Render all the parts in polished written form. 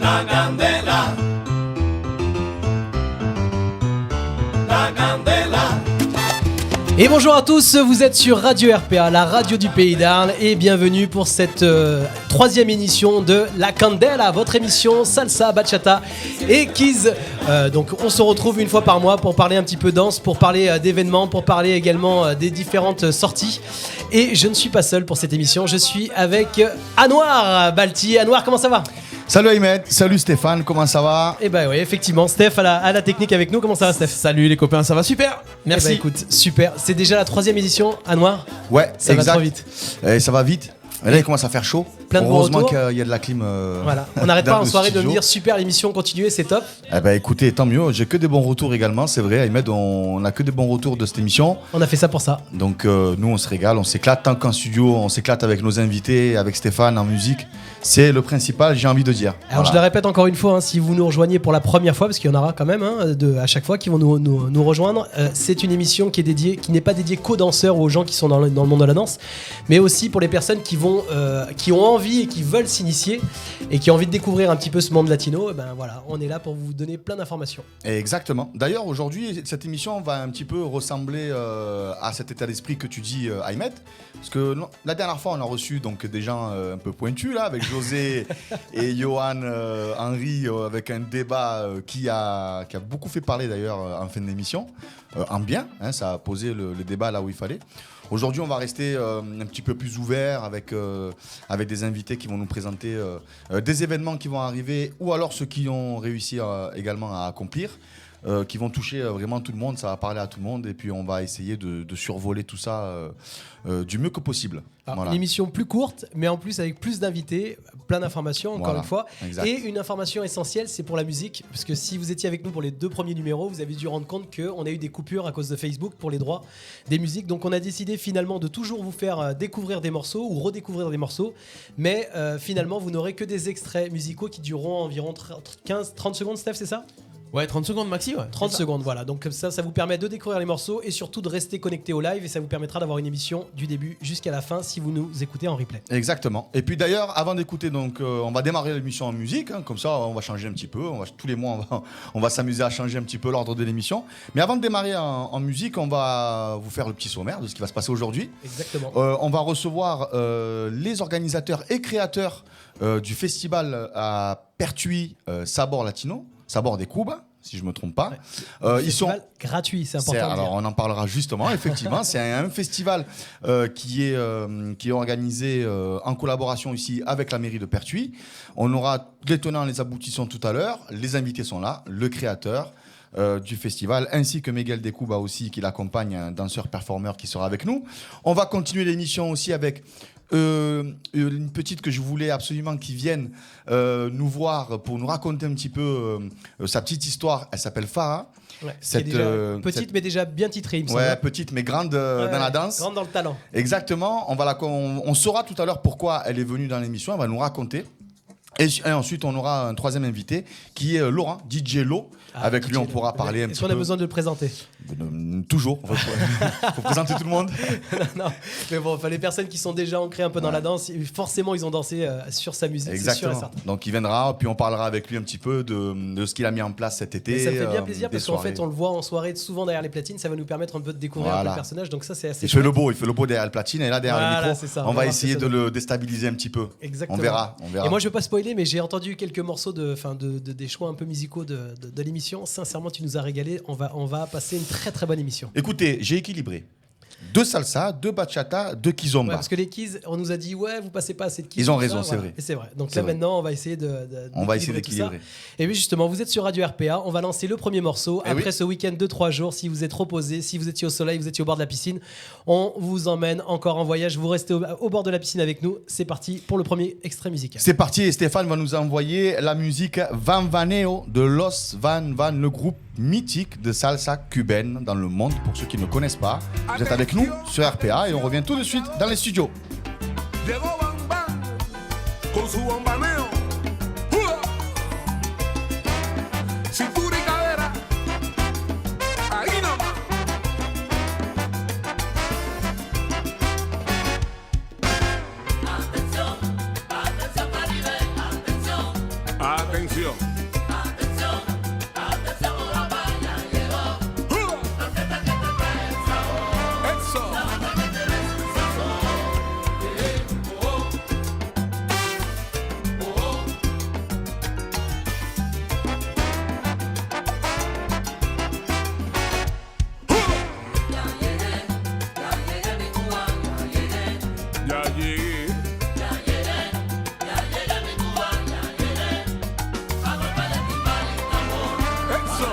La candela, la candela. Et bonjour à tous, vous êtes sur Radio RPA, la radio du Pays d'Arles, et bienvenue pour cette troisième émission de La Candela, votre émission salsa, bachata et keys. Donc on se retrouve une fois par mois pour parler un petit peu danse, pour parler d'événements, pour parler également des différentes sorties. Et je ne suis pas seul pour cette émission, je suis avec Anouar Balti. Anouar, comment ça va ? Salut Ahmed, salut Stéphane, comment ça va ? Eh ben oui, effectivement, Steph à la technique avec nous. Comment ça va, Steph ? Salut les copains, ça va super. Merci. Eh ben écoute, super. C'est déjà la troisième édition, Anouar ? Ouais, Ça exact. va trop vite. Et ça va vite. Et là, il commence à faire chaud. Plein de bons Heureusement retours. qu'il y a de la clim. Voilà, on n'arrête dans pas en le soirée de me studio. dire super, l'émission continue, c'est top. Eh ben écoutez, tant mieux. J'ai que des bons retours également, c'est vrai. Ahmed, on a que des bons retours de cette émission. On a fait ça pour ça. Donc nous, on se régale, on s'éclate tant qu'en studio, on s'éclate avec nos invités, avec Stéphane en musique. C'est le principal, j'ai envie de dire. Alors je le répète encore une fois, hein, si vous nous rejoignez pour la première fois, parce qu'il y en aura quand même à chaque fois qui vont nous rejoindre, c'est une émission qui n'est pas dédiée qu'aux danseurs ou aux gens qui sont dans le monde de la danse, mais aussi pour les personnes qui ont envie et qui veulent s'initier et qui ont envie de découvrir un petit peu ce monde latino. Et ben voilà, on est là pour vous donner plein d'informations. Exactement. D'ailleurs, aujourd'hui, cette émission va un petit peu ressembler à cet état d'esprit que tu dis, Ahmed. Parce que la dernière fois, on a reçu donc, des gens un peu pointus, là, avec José et Johan Henry, avec un débat qui a beaucoup fait parler, d'ailleurs, en fin de l'émission. En bien, hein, ça a posé le débat là où il fallait. Aujourd'hui, on va rester un petit peu plus ouvert avec des invités qui vont nous présenter des événements qui vont arriver ou alors ceux qui ont réussi également à accomplir, qui vont toucher vraiment tout le monde. Ça va parler à tout le monde et puis on va essayer de survoler tout ça du mieux que possible. Alors, Voilà. Une émission plus courte, mais en plus avec plus d'invités, plein d'informations, encore Voilà, une fois. exact. Et une information essentielle, c'est pour la musique. Parce que si vous étiez avec nous pour les 2 premiers numéros, vous avez dû rendre compte qu'on a eu des coupures à cause de Facebook pour les droits des musiques. Donc on a décidé finalement de toujours vous faire découvrir des morceaux ou redécouvrir des morceaux. Mais finalement, vous n'aurez que des extraits musicaux qui dureront environ 15-30 secondes, Steph, c'est ça ? Ouais, 30 secondes maxi, ouais. 30 secondes, voilà. Donc comme ça vous permet de découvrir les morceaux et surtout de rester connecté au live. Et ça vous permettra d'avoir une émission du début jusqu'à la fin si vous nous écoutez en replay. Exactement. Et puis d'ailleurs, avant d'écouter, donc, on va démarrer l'émission en musique. Hein, comme ça, on va changer un petit peu. Tous les mois, on va s'amuser à changer un petit peu l'ordre de l'émission. Mais avant de démarrer en musique, on va vous faire le petit sommaire de ce qui va se passer aujourd'hui. Exactement. On va recevoir les organisateurs et créateurs du festival à Pertuis Sabor Latino, Sabor des Cuba, si je ne me trompe pas. Ils sont gratuit, c'est important. alors on en parlera justement, effectivement. C'est un festival qui est organisé en collaboration ici avec la mairie de Pertuis. On aura les tenants et les aboutissants tout à l'heure. Les invités sont là, le créateur du festival, ainsi que Miguel de Cuba aussi, qui l'accompagne, un danseur-performeur qui sera avec nous. On va continuer l'émission aussi avec une petite que je voulais absolument qu'il vienne nous voir pour nous raconter un petit peu sa petite histoire. Elle s'appelle Farah. Ouais, petite mais déjà bien titrée, il me semble. Ouais, petite mais grande dans la danse. Grande dans le talent. Exactement. On saura tout à l'heure pourquoi elle est venue dans l'émission. Elle va nous raconter. Et ensuite, on aura un troisième invité qui est Laurent, DJ Lo. Avec lui, on pourra parler un petit peu. Est-ce qu'on a besoin de le présenter ? Toujours. Il faut présenter tout le monde. Non, mais bon, les personnes qui sont déjà ancrées un peu dans la danse, forcément, ils ont dansé sur sa musique. Exactement. C'est sûr et certain. Donc, il viendra, puis on parlera avec lui un petit peu de ce qu'il a mis en place cet été. Mais ça fait bien plaisir parce qu'en soirées. fait, on le voit en soirée souvent derrière les platines. Ça va nous permettre un peu de découvrir un peu le personnage. Donc, ça, c'est assez Il fait le beau derrière le platine et là, derrière le micro, c'est ça, on va essayer de le déstabiliser un petit peu. Exactement. On verra. Et moi, je ne veux pas spoiler, mais j'ai entendu quelques morceaux des choix un peu musicaux de l'émission. Sincèrement, tu nous as régalé. On va passer une très très bonne émission. Écoutez, j'ai équilibré 2 salsa, 2 bachata, 2 kizomba. Ouais, parce que les keys, on nous a dit vous passez pas assez de keys. Ils ont raison, c'est vrai. Et c'est vrai. Donc c'est là vrai. maintenant, on va essayer d'équilibrer. Tout ça. Et oui, justement, vous êtes sur Radio RPA. On va lancer le premier morceau. Et après ce week-end de 3 jours, si vous êtes reposé, si vous étiez au soleil, vous étiez au bord de la piscine, on vous emmène encore en voyage. Vous restez au bord de la piscine avec nous. C'est parti pour le premier extrait musical. C'est parti et Stéphane va nous envoyer la musique Van Vaneo de Los Van Van, le groupe mythique de salsa cubaine dans le monde. Pour ceux qui ne connaissent pas, vous êtes avec nous sur RPA et on revient tout de suite dans les studios. Llegó Van Van con su bombaneo. ¡Ua! Cintura y cadera. Ahí nomás. Atención, atención Caribe, atención. Atención. Eso. Ya llegué. Eso.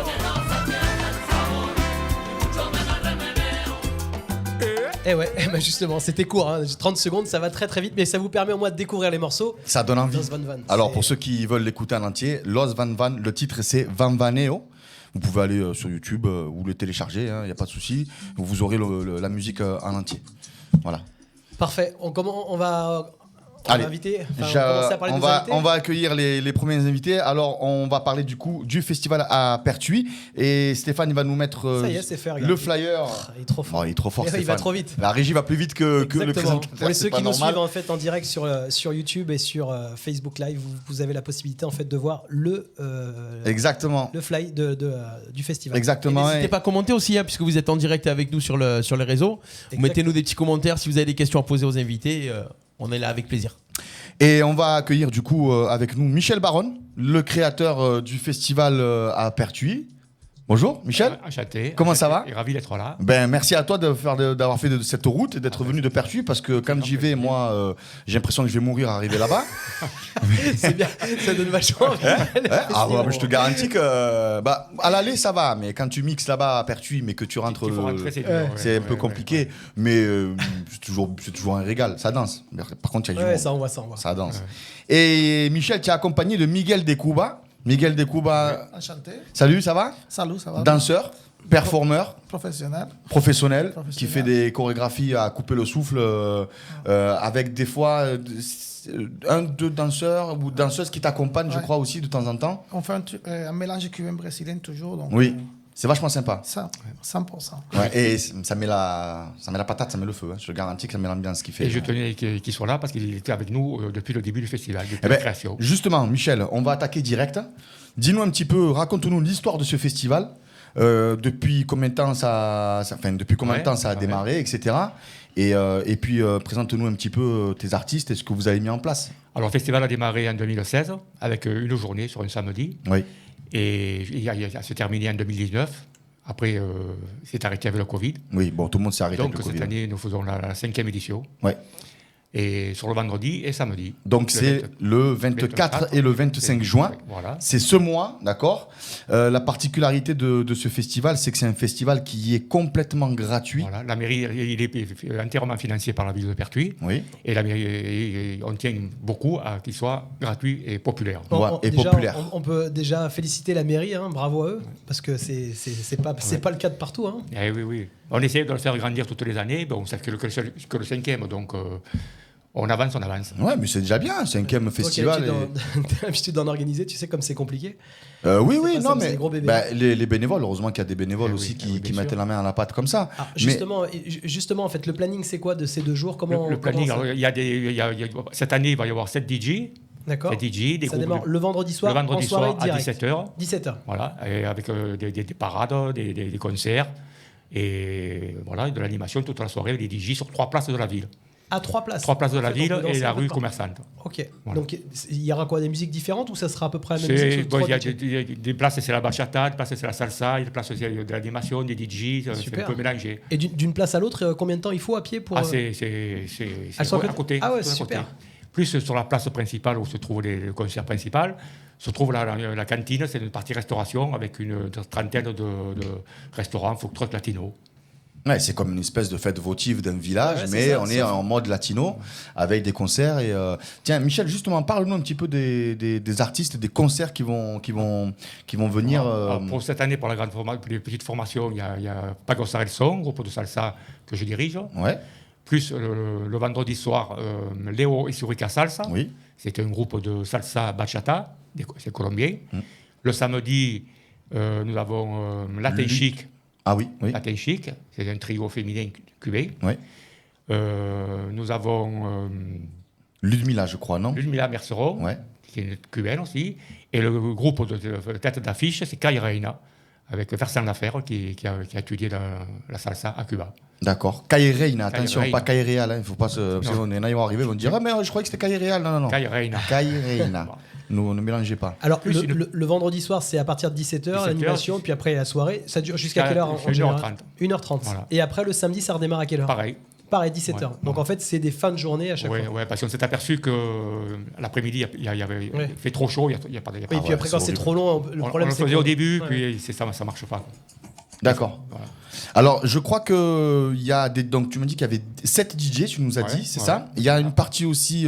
Eh ouais, bah justement, c'était court, hein, 30 secondes, ça va très très vite, mais ça vous permet au moins de découvrir les morceaux. Ça donne envie. Los Van Van, Alors c'est- pour ceux qui veulent l'écouter en entier, Los Van Van, le titre c'est Van Vaneo. Vous pouvez aller sur YouTube ou le télécharger, il n'y a pas de souci. Vous aurez la musique en entier. Voilà. Parfait, on va Allez, inviter, enfin, on Ja- va commencer à parler on des va, invités. on va accueillir les premiers invités. Alors, on va parler du coup du festival à Pertuis. Et Stéphane, il va nous mettre Ça y est, c'est fait, regarde. le flyer. Il est trop fort. Oh, il est trop fort, Il Stéphane. va trop vite. La régie va plus vite que le Exactement. présentateur. Pour c'est ceux pas qui nous normal. suivent en fait en direct sur YouTube et sur Facebook Live, vous avez la possibilité en fait de voir Exactement. le fly du festival. Exactement. N'hésitez Et- pas à commenter aussi, hein, puisque vous êtes en direct avec nous sur les réseaux. Exact. Mettez-nous des petits commentaires si vous avez des questions à poser aux invités. On est là avec plaisir. Et on va accueillir du coup avec nous Michel Baron, le créateur du festival à Pertuis. Bonjour Michel. Enchanté. Comment ça va? Et ravi d'être là. Ben, merci à toi d'avoir fait de cette route et d'être venu de Pertuis parce que quand j'y vais, moi, j'ai l'impression que je vais mourir à arriver là-bas. C'est bien, ça donne vachement envie. Ah ouais, mais je te garantis que bah, à l'aller ça va, mais quand tu mixes là-bas à Pertuis, mais que tu rentres, Il faut rentrer, c'est dur, c'est ouais, un peu ouais, compliqué, ouais. mais c'est toujours un régal. Ça danse. Par contre, il y a du Ouais, monde. ça on voit, ça on voit. Ça danse. Et Michel, tu es accompagné de Miguel Decuba. Miguel Decuba, Enchanté. salut, ça va? Salut, ça va? Danseur, performeur, Professionnel. professionnel, Professionnel. qui fait des chorégraphies à couper le souffle avec des fois deux danseurs ou danseuses qui t'accompagnent, je Ouais. crois aussi de temps en temps. On fait un mélange cubain-brésilien toujours. Donc, Oui, c'est vachement sympa. Ça, 100%. Ouais, et ça met la patate, ça met le feu. Hein. Je te garantis que ça met l'ambiance qu'il fait. Et je tenais qu'il soit là parce qu'il était avec nous depuis le début du festival, depuis Eh la ben, création. justement, Michel, on va attaquer direct. Dis-nous un petit peu, raconte-nous l'histoire de ce festival. Depuis combien de temps ça a démarré, etc. Et puis présente-nous un petit peu tes artistes et ce que vous avez mis en place. Alors, le festival a démarré en 2016 avec une journée sur un samedi. Oui. Et il a se terminé en 2019. Après, c'est arrêté avec le Covid. Oui, bon, tout le monde s'est arrêté Donc, avec le cette Covid. année, nous faisons la 5e édition. Ouais. Et sur le vendredi et samedi. Donc c'est le 24 et le 25 juin. Voilà. C'est ce mois, d'accord. La particularité de ce festival, c'est que c'est un festival qui est complètement gratuit. Voilà. La mairie, il est entièrement financé par la ville de Pertuis. Oui. Et la mairie, on tient beaucoup à qu'il soit gratuit et populaire. Ouais, et déjà, populaire. on peut déjà féliciter la mairie, hein, bravo à eux, parce que c'est pas le cas de partout. Hein. Eh oui, oui. On essaie de le faire grandir toutes les années. Bon, c'est que le 5e, donc on avance. Ouais, mais c'est déjà bien, 5e festival. T'as l'habitude d'en organiser, tu sais comme c'est compliqué. Oui, pas non, simple, c'est mais des gros bébés. bah, les bénévoles, heureusement qu'il y a des bénévoles Eh aussi oui, qui bien mettent sûr. la main à la pâte comme ça. Ah, Mais- justement, en fait, le planning, c'est quoi de ces 2 jours? Comment Le planning, comment ça- alors, cette année, il va y avoir 7 DJ. D'accord. 7 DJ, des Ça groupes démarre le vendredi soir, le vendredi en soirée soir à direct. 17h. 17h. Voilà, et avec des parades, des concerts. Et voilà, de l'animation toute la soirée, des DJ sur 3 places de la ville. À 3 places. 3 places de la En fait, on ville peut danser et la un peu rue partout. commerçante. Ok. Voilà. Donc, il y aura quoi? Des musiques différentes ou ça sera à peu près la même musique sur Bon, il y a 3 DJ? des places, c'est la bachata, des places, c'est la salsa, il y a des places, c'est de l'animation, des DJ, c'est Super. un peu mélangé. Et d'une place à l'autre, combien de temps il faut à pied pour... Ah, c'est Elles sont à côté. Ah ouais, tout à super. côté. Plus sur la place principale où se trouve le concert principal, se trouve la cantine, c'est une partie restauration avec une trentaine de restaurants, food truck latino. Ouais, c'est comme une espèce de fête votive d'un village, Ouais, c'est mais ça, on c'est est ça. en mode latino avec des concerts. Et tiens, Michel, justement, parle-nous un petit peu des artistes, des concerts qui vont venir. Alors, pour cette année, pour les petites formations, il y a Pagos Arelson, groupe de salsa que je dirige. Ouais, Plus le vendredi soir, Léo Isurica Salsa. oui, C'est un groupe de salsa bachata, c'est colombien. Le samedi, nous avons Latin Chic. ah oui, oui, Latin Chic, c'est un trio féminin cubain. oui. Nous avons Ludmilla, je crois, non? Ludmilla Merceron. Ouais, qui est une cubaine aussi. Et le groupe de tête d'affiche, c'est Kai Reina, avec Vincent Laferre, qui a étudié la salsa à Cuba. D'accord. Caille Reina, attention, Reina. pas Caille Real. Il faut pas se. Parce qu'il y en a qui vont arriver, ils vont dire ah, mais je croyais que c'était Caille Real. Non. Kai Reina. Caille Reina. Ne mélangez pas. Alors, Plus le vendredi soir, c'est à partir de 17h, 17h, l'animation, puis après la soirée. Ça dure jusqu'à Ça, quelle heure en 1h30. général 1h30. Voilà. Et après, le samedi, ça redémarre à quelle heure Pareil. Pareil, 17h. Ouais, Donc ouais. en fait, c'est des fins de journée à chaque Oui, fois. parce qu'on s'est aperçu que l'après-midi, il fait trop chaud, il n'y a pas de. Et puis après, quand c'est trop long, le on problème le c'est faisait que- au début, Ouais. puis ça ne marche pas. D'accord. Voilà. Alors, je crois que il y a des. Donc, tu me dis qu'il y avait 7 DJ, tu nous as Ouais, dit, c'est ouais. ça. Il y a une partie aussi,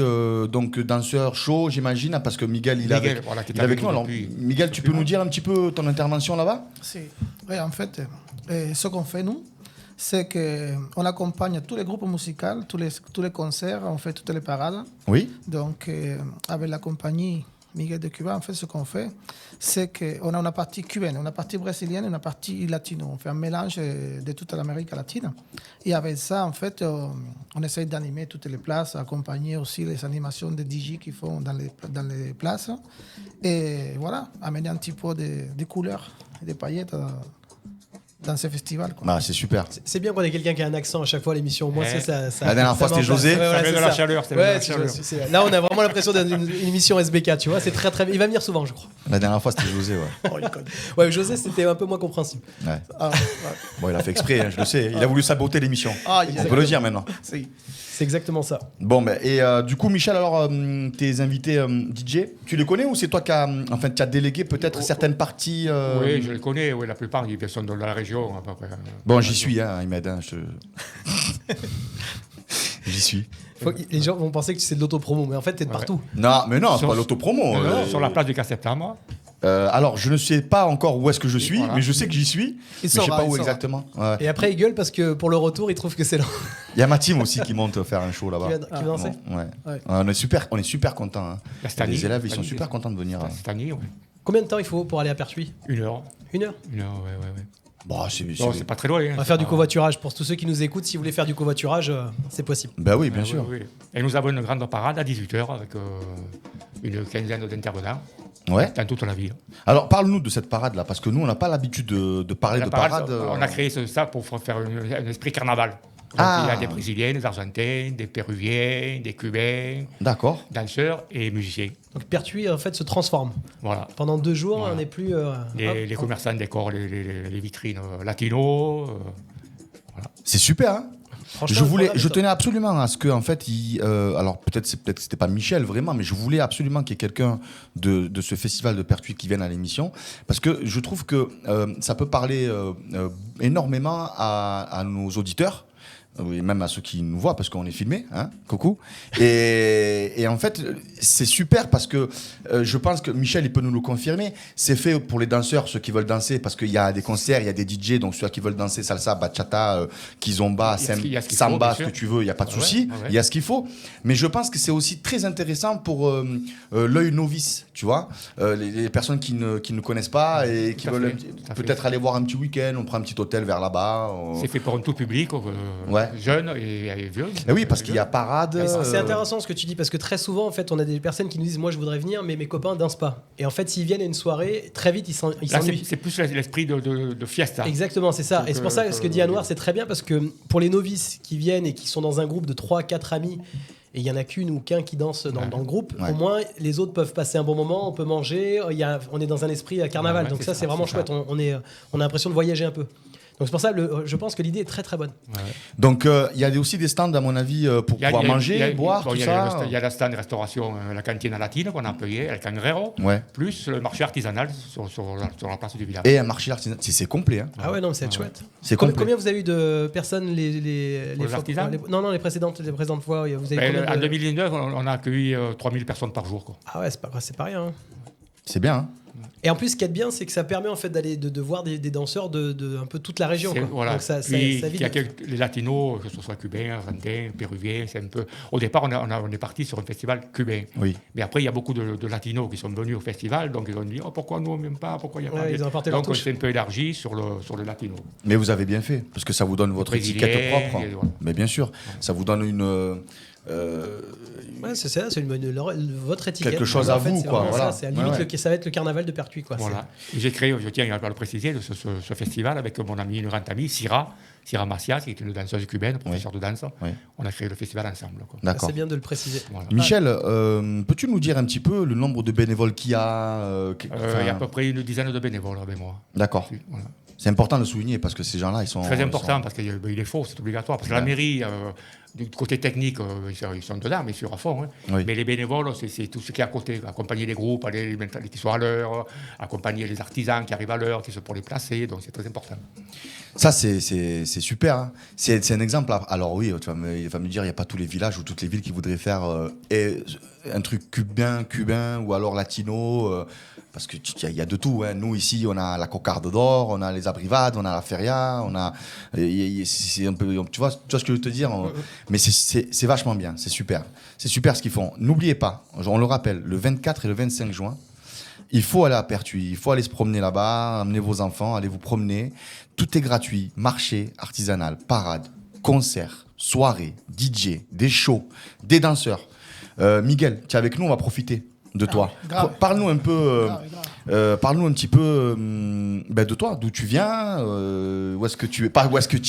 donc danseur show, j'imagine, hein, parce que Miguel, il est Miguel, avec, voilà, qui est il est avec avec nous. nous Alors, depuis- Miguel, tu peux nous dire un petit peu ton intervention là-bas? Si. Oui, en fait, ce qu'on fait, nous, c'est qu'on accompagne tous les groupes musicaux, tous les concerts, on fait toutes les parades. Oui. Donc, avec la compagnie Miguel de Cuba, en fait, ce qu'on fait, c'est qu'on a une partie cubaine, une partie brésilienne et une partie latino. On fait un mélange de toute l'Amérique latine. Et avec ça, en fait, on essaye d'animer toutes les places, accompagner aussi les animations des DJ qui font dans les places. Et voilà, amener un petit peu de couleurs et de paillettes dans ces festivals, quoi. Bah, c'est super. C'est bien qu'on ait quelqu'un qui a un accent à chaque fois à l'émission. Moi, Ouais. ça. La dernière fois, c'était m'emballe. José. Ouais, voilà, Ça met c'est de la ça. chaleur, ça met de Ouais, la chaleur. là, on a vraiment l'impression d'être une émission SBK, tu vois. C'est très, très. Il va venir souvent, je crois. La dernière fois, c'était José, ouais. Oh, il connaît. Ouais, José, c'était un peu moins compréhensible. Ouais. Ah, ouais. Bon, il a fait exprès, hein, je le sais. Il a voulu saboter l'émission. Ah, On peut le dire maintenant. Si. C'est exactement ça. Bon, ben, et du coup, Michel, alors, tes invités DJ, tu les connais ou c'est toi qui as, enfin, tu as délégué peut-être certaines parties Oui, je les connais, oui, la plupart, ils sont de la région. À peu près. Bon, j'y suis, hein, Ahmed. Hein, J'y suis. Les gens vont penser que c'est de l'autopromo, mais en fait, t'es de Ouais. partout. Non, mais non, c'est Sur- pas l'autopromo. Sur la place du 4 septembre. Alors, je ne sais pas encore où est-ce que je suis, Voilà. mais je sais que j'y suis. Mais je sais saura, pas il où saura. exactement. Ouais. Et après, il gueule parce que pour le retour, il trouve que c'est lent. Il y a ma team aussi qui monte faire un show là-bas. Qui va danser. Bon, ouais. Ouais. On est super contents. Hein. La Stani. Les élèves, ils sont Stani, super contents de venir. Cette année, oui. Combien de temps il faut pour aller à Pertuis 1 heure. 1 heure. 1 heure, ouais. Bon, c'est Non, c'est pas très loin. On va faire du covoiturage. Pour tous ceux qui nous écoutent, si vous voulez faire du covoiturage, c'est possible. Bah oui, bien sûr. Oui. Et nous avons une grande parade à 18h avec une quinzaine d'intervenants Ouais. dans toute la ville. Alors, parle-nous de cette parade-là, parce que nous, on n'a pas l'habitude de parler La de parade, parade. on a créé ça pour faire un esprit carnaval. Donc, Ah. il y a des Brésiliens, des Argentins, des Péruviens, des Cubains, D'accord. danseurs et musiciens. Donc Pertuis, en fait, se transforme. Voilà. Pendant 2 jours, Voilà. on n'est plus. Les commerçants décorent les vitrines latinos. C'est super, hein. Franchement, Je tenais absolument à ce que, en fait, alors peut-être c'était pas Michel vraiment, mais je voulais absolument qu'il y ait quelqu'un de ce festival de Pertuis qui vienne à l'émission, parce que je trouve que ça peut parler énormément à nos auditeurs. Oui, même à ceux qui nous voient parce qu'on est filmé, hein, coucou. Et en fait, c'est super parce que je pense que Michel, il peut nous le confirmer. C'est fait pour les danseurs, ceux qui veulent danser, parce qu'il y a des concerts, il y a des DJ, donc ceux qui veulent danser salsa, bachata, kizomba, Il y a ce qu'il samba, faut, ce bien que sûr. tu veux, il n'y a pas de Ouais, souci. ouais. Il y a ce qu'il faut. Mais je pense que c'est aussi très intéressant pour l'œil novice, tu vois. Les personnes qui ne connaissent pas et qui Tout à veulent fait, tout à fait. peut-être aller voir un petit week-end, on prend un petit hôtel vers là-bas. C'est fait pour un tout public, Ouais. jeunes et vieux. Eh oui, parce qu'il y a parade. C'est intéressant ce que tu dis parce que très souvent en fait on a des personnes qui nous disent moi je voudrais venir mais mes copains dansent pas et en fait s'ils viennent à une soirée très vite ils Là, s'ennuient. c'est plus l'esprit de fiesta. Exactement, c'est ça. Donc, Et c'est pour ça que ce que dit Anouar, c'est très bien parce que pour les novices qui viennent et qui sont dans un groupe de 3-4 amis et il y en a qu'une ou qu'un qui danse dans le groupe, Ouais. au moins les autres peuvent passer un bon moment, on peut manger, on est dans un esprit à carnaval. Ouais, donc c'est ça ça, c'est vraiment c'est chouette, ça. on a l'impression de voyager un peu. Donc c'est pour ça, je pense que l'idée est très très bonne. Donc il y a aussi des stands, à mon avis, pour pouvoir manger, boire, tout ça. Il y a la stand de restauration, la cantine latine qu'on a payé, El Cangrero, Ouais. plus le marché artisanal sur la place du village. Et un marché artisanal. C'est complet. Hein. Ah ouais, non, mais c'est chouette. C'est complet. Combien vous avez eu de personnes les Pour les artisans Non, les précédentes fois, vous avez combien En de- 2019, on a accueilli 3000 personnes par jour. Quoi. Ah ouais, c'est pas rien. Hein. C'est bien. Hein. Et en plus, ce qui est bien, c'est que ça permet en fait d'aller de voir des danseurs de un peu toute la région. C'est- Quoi. Voilà. Donc ça Puis, vide. il y a les latinos, que ce soit cubains, argentins, péruviens, c'est un peu. Au départ, on est parti sur un festival cubain. Oui. Mais après, il y a beaucoup de latinos qui sont venus au festival, donc ils ont dit pourquoi nous on n'aime pas, pourquoi il n'y a Ouais, pas. ils ont apporté leur Donc on touche. s'est un peu élargi sur le latino. Mais vous avez bien fait, parce que ça vous donne votre Brésilien, étiquette propre. et voilà. Mais bien sûr, ça vous donne Ouais, c'est ça, c'est votre étiquette. Quelque chose En à fait, vous, c'est quoi, vraiment voilà. ça, c'est à la limite Ouais. ça va être le carnaval de Pertuis, quoi. Voilà. Et j'ai créé, je tiens à le préciser, ce festival avec mon ami, une grande amie, Syrah Macias, qui est une danseuse cubaine, professeure de danse. Oui. On a créé le festival ensemble. Quoi. D'accord. C'est bien de le préciser. Voilà. Michel, peux-tu nous dire un petit peu le nombre de bénévoles qu'il y a Il y a à peu près une dizaine de bénévoles avec moi. D'accord. Voilà. C'est important de le souligner parce que ces gens-là, ils sont... Très important ils parce qu'il est faux, c'est obligatoire. Parce que la mairie, du côté technique, ils sont dedans, mais sur à fond. Hein. Oui. Mais les bénévoles, c'est tout ce qui est à côté. Accompagner les groupes, aller qui sont à l'heure, accompagner les artisans qui arrivent à l'heure, qui sont pour les placer. Donc c'est très important. Ça, c'est super. Hein. C'est un exemple. Alors oui, tu vas me dire, il n'y a pas tous les villages ou toutes les villes qui voudraient faire un truc cubain ou alors latino. Parce qu'il y a de tout. Hein. Nous, ici, on a la cocarde d'or, on a les abrivades, on a la feria, on a... C'est un peu, tu vois ce que je veux te dire mais c'est vachement bien, c'est super. C'est super ce qu'ils font. N'oubliez pas, on le rappelle, le 24 et le 25 juin, il faut aller à Pertuis, il faut aller se promener là-bas, amener vos enfants, allez vous promener. Tout est gratuit, marché artisanal, parade, concert, soirée, DJ, des shows, des danseurs. Miguel, tu es avec nous, on va profiter de toi. grave. Parle-nous un peu, Grave. parle-nous un petit peu de toi, d'où tu viens, où est-ce que tu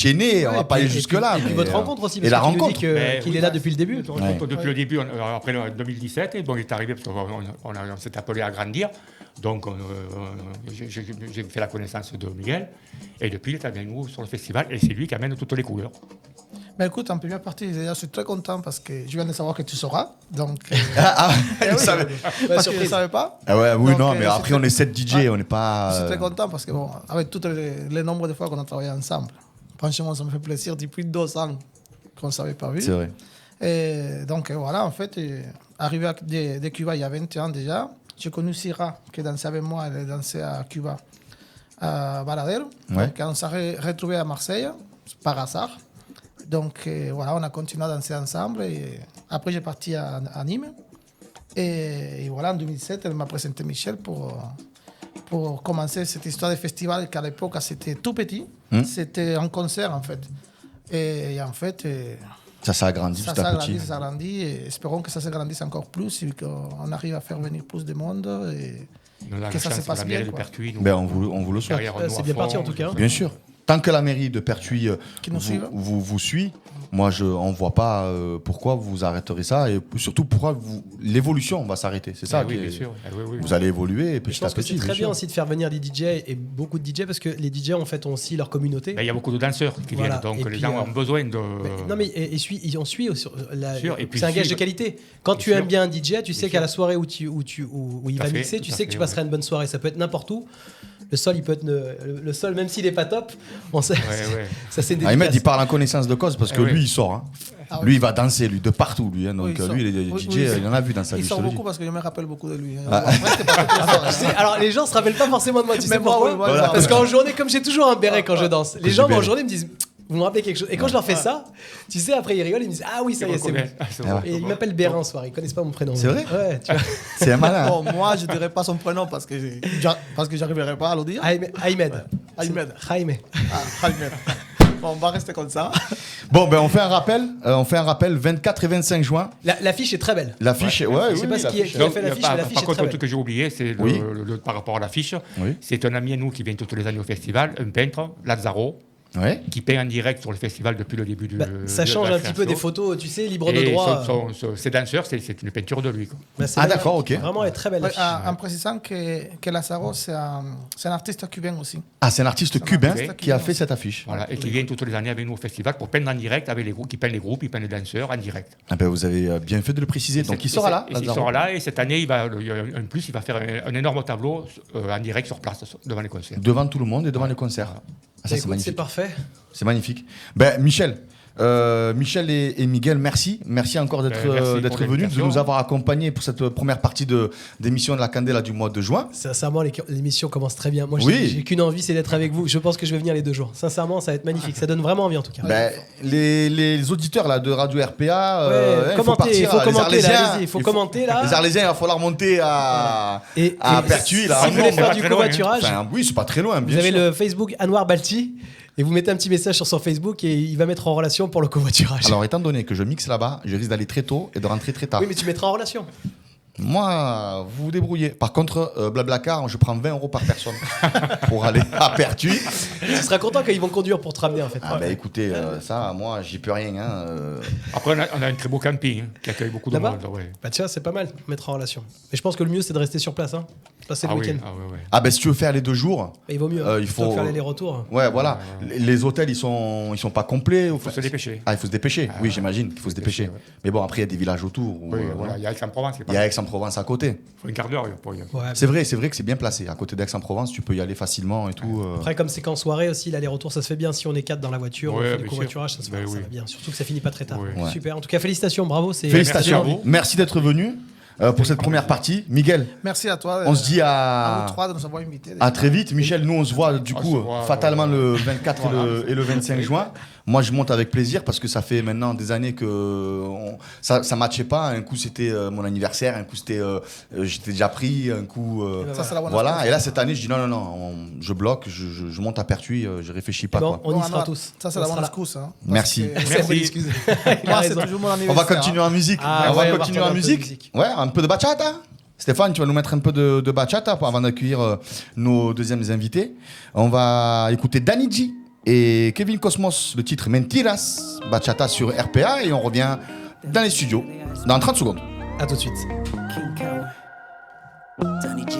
es né, on va pas aller jusque-là. Et puis mais, votre rencontre aussi, et parce la que tu nous rencontre. dis qu'il est là depuis le début. Depuis le début, après 2017, et bon, il est arrivé parce qu'on s'est appelé à grandir. Donc j'ai fait la connaissance de Miguel. Et depuis, il est avec nous sur le festival. Et c'est lui qui amène toutes les couleurs. Mais écoute, en première partie, déjà, je suis très content parce que je viens de savoir que tu sauras. Donc, Il savait. parce que je ne savais pas. Ah ouais, oui, Donc, non, mais je suis après on est 7 DJ, Ouais. on n'est pas. Je suis très content parce que, bon, avec tous les nombres de fois qu'on a travaillé ensemble, franchement, ça me fait plaisir depuis 2 ans qu'on ne s'avait pas vu. C'est vrai. Et donc, voilà, en fait, arrivé de Cuba il y a 20 ans déjà, j'ai connu Syrah qui dansait avec moi, elle dansait à Cuba, à Varadero. Ouais. Donc, on s'est retrouvés à Marseille, par hasard. Donc, voilà, on a continué à danser ensemble. Et après, j'ai parti à Nîmes. Et voilà, en 2007, elle m'a présenté Michel pour commencer cette histoire de festival qu'à l'époque, c'était tout petit. C'était un concert, en fait. Et en fait, Ça s'est agrandi ça petit à petit. s'agrandit. Et espérons que ça s'agrandisse encore plus et qu'on arrive à faire venir plus de monde. Et On a la que ça se chance, passe la bien, mairie de quoi. Pertuis, nous, Ben, on vous le souhaite. derrière nous C'est à bien fond. parti, en tout cas. Bien sûr. Tant que la mairie de Pertuis Qui nous suivent. vous suit, moi on ne voit pas pourquoi vous arrêterez ça et surtout pourquoi l'évolution va s'arrêter. C'est ça. Ah oui, qui est- bien sûr. Ah oui, oui. Vous allez évoluer Je petit à pense que petit. c'est très bien sûr. aussi de faire venir des DJ et beaucoup de DJ parce que les DJ en fait ont aussi leur communauté. Ben, il y a beaucoup de danseurs qui Voilà. viennent, donc Et les puis, gens ont besoin de. Non mais on suit Sûr, et puis c'est un gage de suivre. qualité. Quand Bien tu sûr. aimes bien un DJ, tu sais Bien qu'à sûr. la soirée où il Tout à va fait, mixer, tu tout à sais que fait, tu passeras une bonne soirée. Ça peut être n'importe où. Le sol, il peut être le sol, même s'il est pas top. On sait, Ouais, ouais. ça c'est Ahmed, dédicace. il parle en connaissance de cause parce que Eh oui. lui, il sort. Hein. Ah oui. Lui, il va danser, lui, de partout, lui. Hein. Donc, Oui, il sort. lui, les Oui, DJ, oui, il en a vu dans sa vie. Il je sort te le dis. beaucoup parce que je me rappelle beaucoup de lui. Ah. Après, c'était pas toute la soirée, Tu sais, hein. alors les gens se rappellent pas forcément de moi, tu sais Mais moi, pourquoi oui, moi, je me Parce rappelle. qu'en journée, comme j'ai toujours un béret quand je danse, les Que gens du en béret. journée me disent vous me rappelez quelque chose. Et quand je leur fais ça, tu sais, après ils rigolent, ils me disent ah oui, ça y est, c'est bon. Ah Et ils m'appellent Bérin en soir, ils connaissent pas mon prénom. C'est vrai Ouais, tu vois. C'est un malin. Bon, moi, je ne dirais pas son prénom parce que j'arriverai pas à le dire. Ahmed. Jaime. Ah, Ahmed. Bon, on va rester comme ça. Bon, ben, on fait un rappel 24 et 25 juin. L'affiche est très belle. L'affiche, ouais, Je sais oui, pas oui, ce qui est- l'affiche. qui a fait l'affiche, mais l'affiche par est contre, très le truc que j'ai oublié, c'est Oui. par rapport à l'affiche. Oui. C'est un ami à nous qui vient toutes les années au festival, un peintre, Lazzaro, Ouais. qui peint en direct sur le festival depuis le début Bah, ça de change la un petit peu des création. photos, tu sais, libre de Et droit. ses danseurs, c'est une peinture de lui. Quoi. Bah, c'est Ah, bien. d'accord, ok. Vraiment, elle est très belle. Ouais, l'affiche. en précisant que Lazaro, c'est un artiste cubain aussi. Ah, c'est un artiste cubain artiste qui a cubain. fait cette affiche. Voilà, et qui vient toutes les années avec nous au festival pour peindre en direct avec les groupes, qui peignent les groupes, il peint les danseurs en direct. Ah ben, vous avez bien fait de le préciser. Donc, il sera là. Il Lazaro. sera là et cette année, il y a un plus, il va faire un énorme tableau en direct sur place devant les concerts. Devant tout le monde et devant les concerts. Ah, ça, Écoute, c'est magnifique. c'est parfait. C'est magnifique. Ben, Michel et Miguel, merci. Merci encore d'être Merci d'être pour venus, de l'invitation. nous avoir accompagnés pour cette première partie d'émission de la Candela du mois de juin. Sincèrement, l'émission commence très bien. Moi, Oui. j'ai qu'une envie, c'est d'être avec vous. Je pense que je vais venir les 2 jours. Sincèrement, ça va être magnifique. Ça donne vraiment envie, en tout cas. Ben, les auditeurs là, de Radio RPA, Ouais, il faut commentez, partir. il faut Les commenter, là, Arlésiens, allez-y, il faut commenter, là. Les Arlésiens, il va falloir monter à Pertuis. Là, si à vous voulez Mont. faire pas du très loin, covoiturage, Enfin, oui, c'est pas très loin, bien vous avez sûr. le Facebook Anwar Balti. Et vous mettez un petit message sur son Facebook et il va mettre en relation pour le covoiturage. Alors, étant donné que je mixe là-bas, je risque d'aller très tôt et de rentrer très tard. Oui, mais tu mettras en relation. Moi, vous vous débrouillez. Par contre, Blablacar, je prends 20 € par personne pour aller à Pertuis. Tu seras content quand ils vont conduire pour te ramener en fait. Ah, bah écoutez, ça, moi, j'y peux rien. Après, on a un très beau camping qui accueille beaucoup de Là-bas monde. Ouais. Bah tiens, c'est pas mal, mettre en relation. Mais je pense que le mieux c'est de rester sur place, hein. Passer le Ah week-end. oui, ah ouais, ouais. Ah, ben si tu veux faire les 2 jours, Mais il vaut mieux. il plutôt faut que faire l'aller-retour. ouais, voilà. Les hôtels, ils sont pas complets. Il faut se dépêcher. Ah, il faut se dépêcher. Oui, j'imagine qu'il faut se dépêcher. ouais. Mais bon, après, il y a des villages autour. où, Oui, voilà. voilà. Il y a Aix-en-Provence. Il y a Aix-en-Provence à côté. Il faut un quart d'heure pour y aller. Ouais. C'est vrai que c'est bien placé. À côté d'Aix-en-Provence, tu peux y aller facilement et tout. Après, comme c'est qu'en soirée aussi, l'aller-retour ça se fait bien. Si on est 4 dans la voiture, on Ouais, fait du bien covoiturage, sûr. ça Ben va oui. bien. Surtout que ça finit pas très tard. Ouais. Ouais. Super. En tout cas, félicitations, bravo. Félicitations. Merci. Merci d'être venu pour cette première partie. Miguel, Merci à toi. on se dit à vous trois de nous avoir invités. à très vite. Michel, nous on se voit du On coup se voit, fatalement ouais. le 24 Voilà. et le 25 juin. Moi je monte avec plaisir parce que ça fait maintenant des années que ça matchait pas. Un coup c'était mon anniversaire, un coup c'était j'étais déjà pris, un coup Ça, c'est la bonne voilà. chose. Et là cette année je dis non, je bloque, je monte à Pertuis, je réfléchis pas Bon, quoi. on y Bon, sera non, tous. Ça, c'est On la sera bonne là. excuse. Hein, Merci. parce que- C'est une bonne excuse. Il a Moi, c'est raison. toujours mon On anniversaire. va continuer en musique. Ah, on va ouais, on va continuer en retourner un peu de musique. musique. Ouais, un peu de bachata. Stéphane, tu vas nous mettre un peu de bachata avant d'accueillir nos deuxièmes invités. On va écouter Danny G et Kevin Cosmos, le titre Mentiras, bachata sur RPA, et on revient dans les studios dans 30 secondes. À tout de suite. King Cow, Danny G.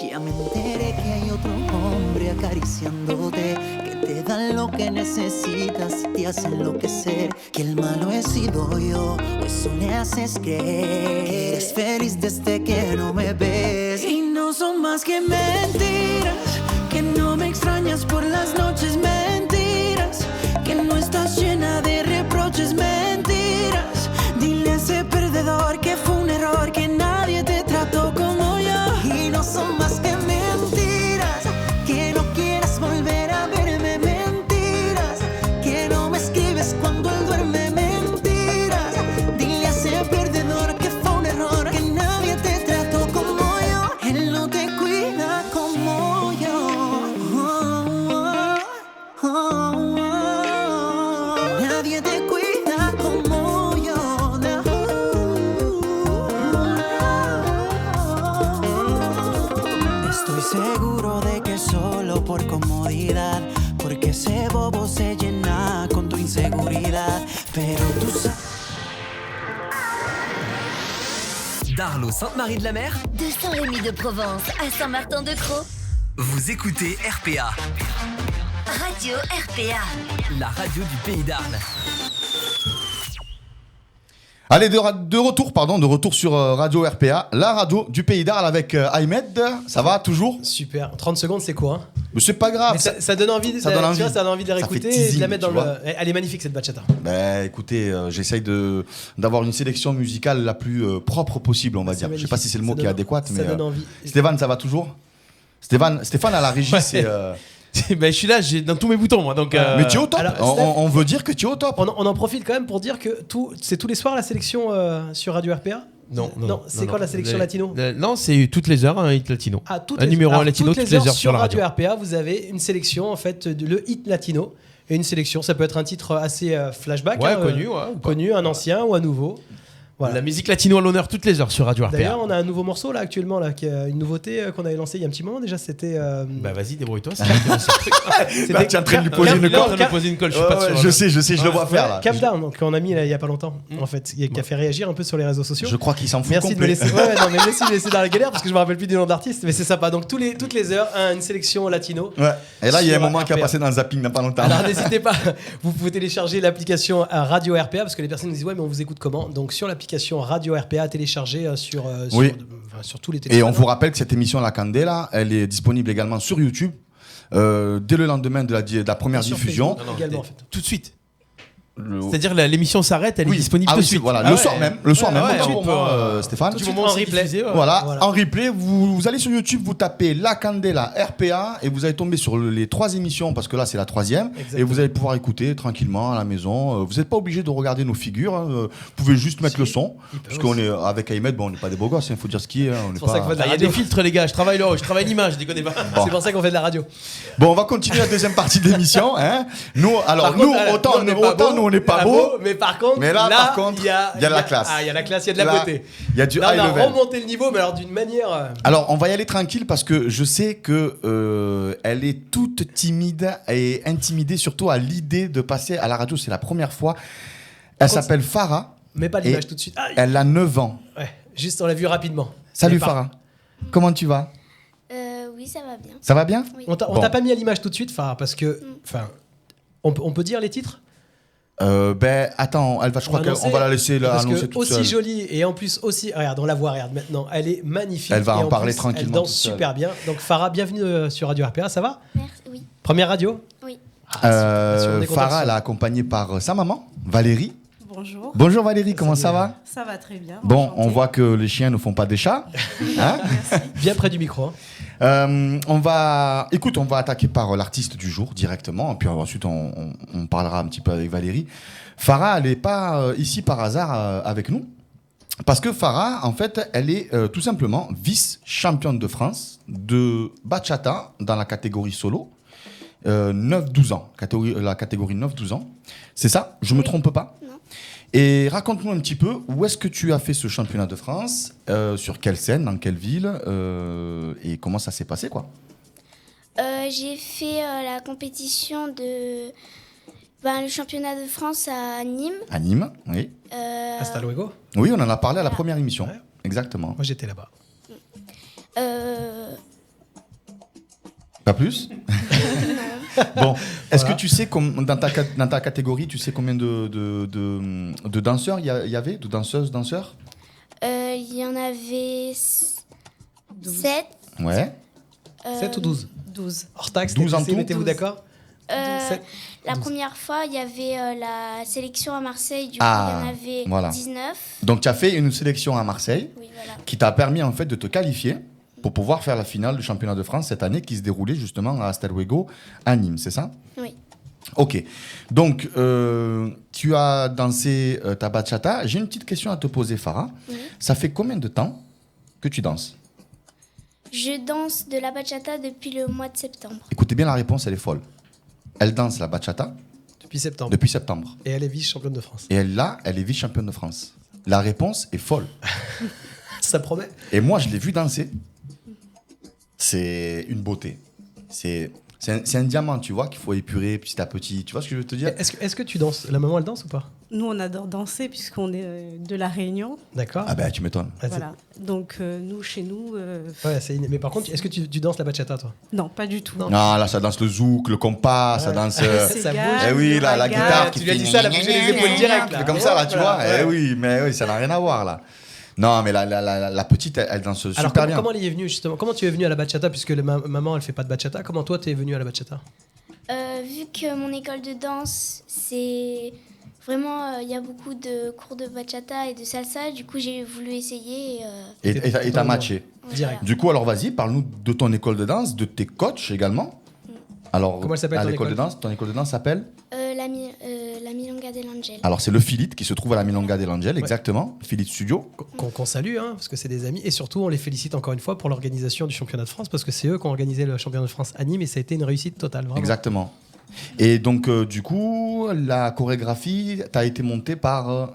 Ya me enteré que hay otro hombre acariciándote, que te dan lo que necesitas y te hace enloquecer. Que el malo he sido yo, o eso le haces creer. Que eres feliz desde que no me ves. Y no son más que mentiras, que no me extrañas por las noches, mentiras. Que no estás llena de reproches, mentiras. Dile a ese perdedor que fue un error, que nadie te trató como yo. Y no son más que mentiras, que no quieras volver a verme, mentiras. Que no me escribes cuando él duerme, mentiras. Dile a ese perdedor que fue un error, que nadie te trató como yo. Él no te cuida como yo. Nadie te cuida como yo. Estoy seguro de que solo por comodidad, porque ese bobo se llena con tu inseguridad. Pero tú sabes. D'Arlos, Sainte-Marie-de-la-Mer, De Saint-Rémy-de-Provence à Saint-Martin-de-Crau. vous écoutez RPA, Radio RPA. la radio du Pays d'Arles. Allez, de retour sur Radio RPA, la radio du Pays d'Arles avec Ahmed. Ça va toujours? Super. 30 secondes, c'est quoi, hein? Mais c'est pas grave. Mais ça donne envie de, ça donne tu envie. vois, ça donne envie de la Ça fait réécouter et de teasing, la mettre tu dans vois. le. Elle est magnifique cette bachata. Ben, écoutez, j'essaye d'avoir une sélection musicale la plus propre possible, on va C'est dire. Je sais magnifique. pas si c'est le mot Ça qui est donne- adéquat, ça mais donne envie. Stéphane, ça va toujours? Stéphane à la régie, Ouais. c'est. Ben, je suis là, j'ai dans tous mes boutons, moi. Donc, Mais tu es au top. alors, On veut dire que tu es au top. On en profite quand même pour dire que c'est tous les soirs la sélection sur Radio RPA. non. C'est quoi la sélection latino? Non, c'est toutes les heures un hit latino. Ah, toutes Un les- numéro alors, un latino toutes les heures sur la radio. RPA, vous avez une sélection en fait le hit latino et une sélection. Ça peut être un titre assez flashback, Ouais, hein, connu, ouais, ou pas. connu, un ancien ou un nouveau. Voilà. La musique latino à l'honneur toutes les heures sur Radio RPA. D'ailleurs, on a un nouveau morceau là actuellement là, qui est une nouveauté qu'on avait lancée il y a un petit moment déjà. C'était. Bah vas-y, débrouille-toi. C'est moi qui lance ce truc. Là, tu es en train de lui poser Cam- une Il est en corde. train de me poser une colle, je suis Ouais, pas ouais, sûr. je sais, je le vois faire là. Calm Down, donc qu'on a mis là, il y a pas longtemps en fait, qui a fait réagir un peu sur les réseaux sociaux. Je crois qu'il s'en fout Merci de me complet. laisser. Ouais, non, mais merci de me laisser dans la galère parce que je me rappelle plus du nom de l'artiste, mais c'est sympa. Donc toutes les heures, une sélection latino. Ouais. Et là, il y a un Sur moment qui a RPA. passé dans le zapping il n'y a pas longtemps. Alors n'hésitez pas, vous pouvez télécharger l'application Radio RPA parce que les personnes nous disent ouais mais on vous écoute comment? Donc sur l'application Radio RPA téléchargée Oui. sur tous les Et téléphones. on vous rappelle que cette émission La Candela, elle est disponible également sur YouTube dès le lendemain de la première Sur diffusion. Facebook également en fait. Tout de suite. C'est-à-dire l'émission s'arrête, elle est disponible tout de suite. Voilà, le soir même. Le soir même, ouais, autant on pour peut, moi, Stéphane. tout de suite moment en où c'est replay. diffusé, ouais. Voilà, Voilà. en replay, vous allez sur YouTube, vous tapez La Candela RPA et vous allez tomber sur les 3 émissions parce que là c'est la 3e et vous allez pouvoir écouter tranquillement à la maison. Vous n'êtes pas obligé de regarder nos figures, hein. Vous pouvez juste mettre le son parce qu'on est avec Ahmed, bon, on n'est pas des beaux gosses, il faut dire ce qui est. On est pour ça pas... qu'on fait de Il y a des filtres, les gars. Je travaille l'image, je déconne pas. Bon. C'est pour ça qu'on fait de la radio. Bon, on va continuer la deuxième partie de l'émission. Hein. Nous, alors, Par contre, autant on n'est pas beau, nous on n'est pas beaux. mais par contre, Mais là, par contre, il y a la classe. Ah, il y a la classe, il y a de la Là, beauté. il y a du Là, high on a level. remonté le niveau, mais alors d'une manière. Alors, on va y aller tranquille parce que je sais que elle est toute timide et intimidée, surtout à l'idée de passer à la radio. C'est la première fois. Elle contre, s'appelle Farah. Mais pas l'image tout de suite. Ah, Elle a 9 ans. ouais, juste on l'a vu rapidement. Salut Mais par- Farah. Comment tu vas? Oui, ça va bien. Ça va bien? Oui. On t'a Bon. pas mis à l'image tout de suite, Farah, parce que. Enfin, on peut dire les titres. Ben, attends, je crois qu'on va la laisser là, Parce annoncer que toute aussi seule. jolie et en plus aussi. Regarde, on la voit, regarde maintenant. Elle est magnifique. Elle va et en parler plus, tranquillement Elle danse toute seule. super bien. Donc Farah, bienvenue sur Radio RPA, ça va? Merci. Oui. Première radio? Oui. Ah, on est content Farah, de elle ça. est accompagnée par sa maman, Valérie. Bonjour. Bonjour Valérie, comment ça va? Ça va très bien. Bon, enchantée. on voit que les chiens ne font pas des chats. Hein? Bien près du micro. Hein. On va attaquer par l'artiste du jour directement, et puis ensuite on parlera un petit peu avec Valérie. Farah, elle n'est pas ici par hasard avec nous, parce que Farah, en fait, elle est tout simplement vice-championne de France de bachata dans la catégorie solo, 9-12 ans, la catégorie 9-12 ans. C'est ça? Je me trompe pas? Non. Et raconte-nous un petit peu, où est-ce que tu as fait ce championnat de France, sur quelle scène, dans quelle ville, et comment ça s'est passé, quoi? J'ai fait la compétition de le championnat de France à Nîmes. À Nîmes, oui. Hasta luego. Oui, on en a parlé à la Voilà. première émission. Ouais. Exactement. Moi j'étais là-bas. Pas plus? Bon, est-ce que tu sais, dans ta catégorie, tu sais combien de danseurs il y avait? De danseuses, danseurs? Il y en avait 7. Ouais. 7 ou 12? 12. Hors taxe, 12 en tout. mettez-vous d'accord? Sept. La 12. première fois, il y avait la sélection à Marseille. Du coup, Ah, il y en avait voilà. 19. Donc tu as fait une sélection à Marseille Oui, voilà. qui t'a permis en fait de te qualifier pour pouvoir faire la finale du championnat de France cette année qui se déroulait justement à Astelwego à Nîmes, c'est ça? Oui. Ok. Donc tu as dansé ta bachata. J'ai une petite question à te poser, Farah. Oui. Ça fait combien de temps que tu danses? Je danse de la bachata depuis le mois de septembre. Écoutez bien, la réponse, elle est folle. Elle danse la bachata Depuis septembre. depuis septembre. Et elle est vice-championne de France. Et elle est vice-championne de France. La réponse est folle. Ça promet. Et moi, je l'ai vu danser. C'est une beauté. C'est un diamant, tu vois, qu'il faut épurer petit à petit. Tu vois ce que je veux te dire? Est-ce que tu danses? La maman, elle danse ou pas? Nous, on adore danser puisqu'on est de La Réunion. D'accord. Ah ben, tu m'étonnes. Ah, c'est- Voilà. Donc, nous, chez nous, Ouais, mais par contre, est-ce que tu danses la bachata, toi? non, pas du tout. Non. Non, là, ça danse le zouk, le compas, ça danse... C'est ça gars, bouge. Eh oui, le la raga. guitare qui Tu lui as fait dit ça, elle a bougé les épaules direct, là. C'est comme ça, là, tu vois. Voilà, Eh ouais. oui, mais oui, ça n'a rien à voir, là. Non, mais la petite, elle danse Alors super bien. comment elle y est venue justement? Comment tu es venue à la bachata puisque maman elle fait pas de bachata? Comment toi tu es venue à la bachata? Vu que mon école de danse, c'est vraiment, il y a beaucoup de cours de bachata et de salsa. Du coup, j'ai voulu essayer. Et t'as matché. Direct. Du coup, alors vas-y, parle-nous de ton école de danse, de tes coachs également. Alors, Comment elle s'appelle, à ton l'école de école danse, ton école de danse s'appelle? La Milonga dell'Angel. Alors, c'est le Philite qui se trouve à la Milonga dell'Angel, exactement. Philite Studio. Qu'on salue, hein, parce que c'est des amis. Et surtout, on les félicite encore une fois pour l'organisation du championnat de France, parce que c'est eux qui ont organisé le championnat de France à Nîmes et ça a été une réussite totale. Vraiment. Exactement. Et donc, du coup, la chorégraphie t'a été montée par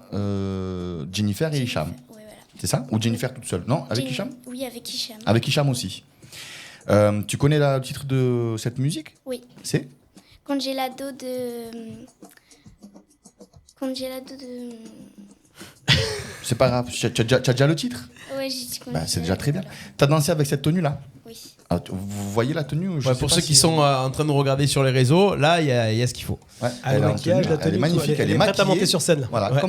Jennifer et Hicham. Ouais, voilà. C'est ça? Ou Jennifer toute seule? Non, avec Hicham? Oui, avec Hicham. Avec Hicham aussi. Tu connais le titre de cette musique? Oui. C'est? Congelado de. Congelado de. C'est pas grave. Tu as déjà le titre? Ouais, j'ai dit Bah, c'est déjà très bien. voilà. T'as dansé avec cette tenue-là? Oui. Ah, vous voyez la tenue? Je Ouais, sais pour pas ceux si- qui sont en train de nous regarder sur les réseaux, là, il y a ce qu'il faut. Ouais, Ah, elle le est en maquillage, tenue, la tenue, elle est tout, magnifique, elle est prête à maquillée. monter sur scène. Là. Voilà, Ouais.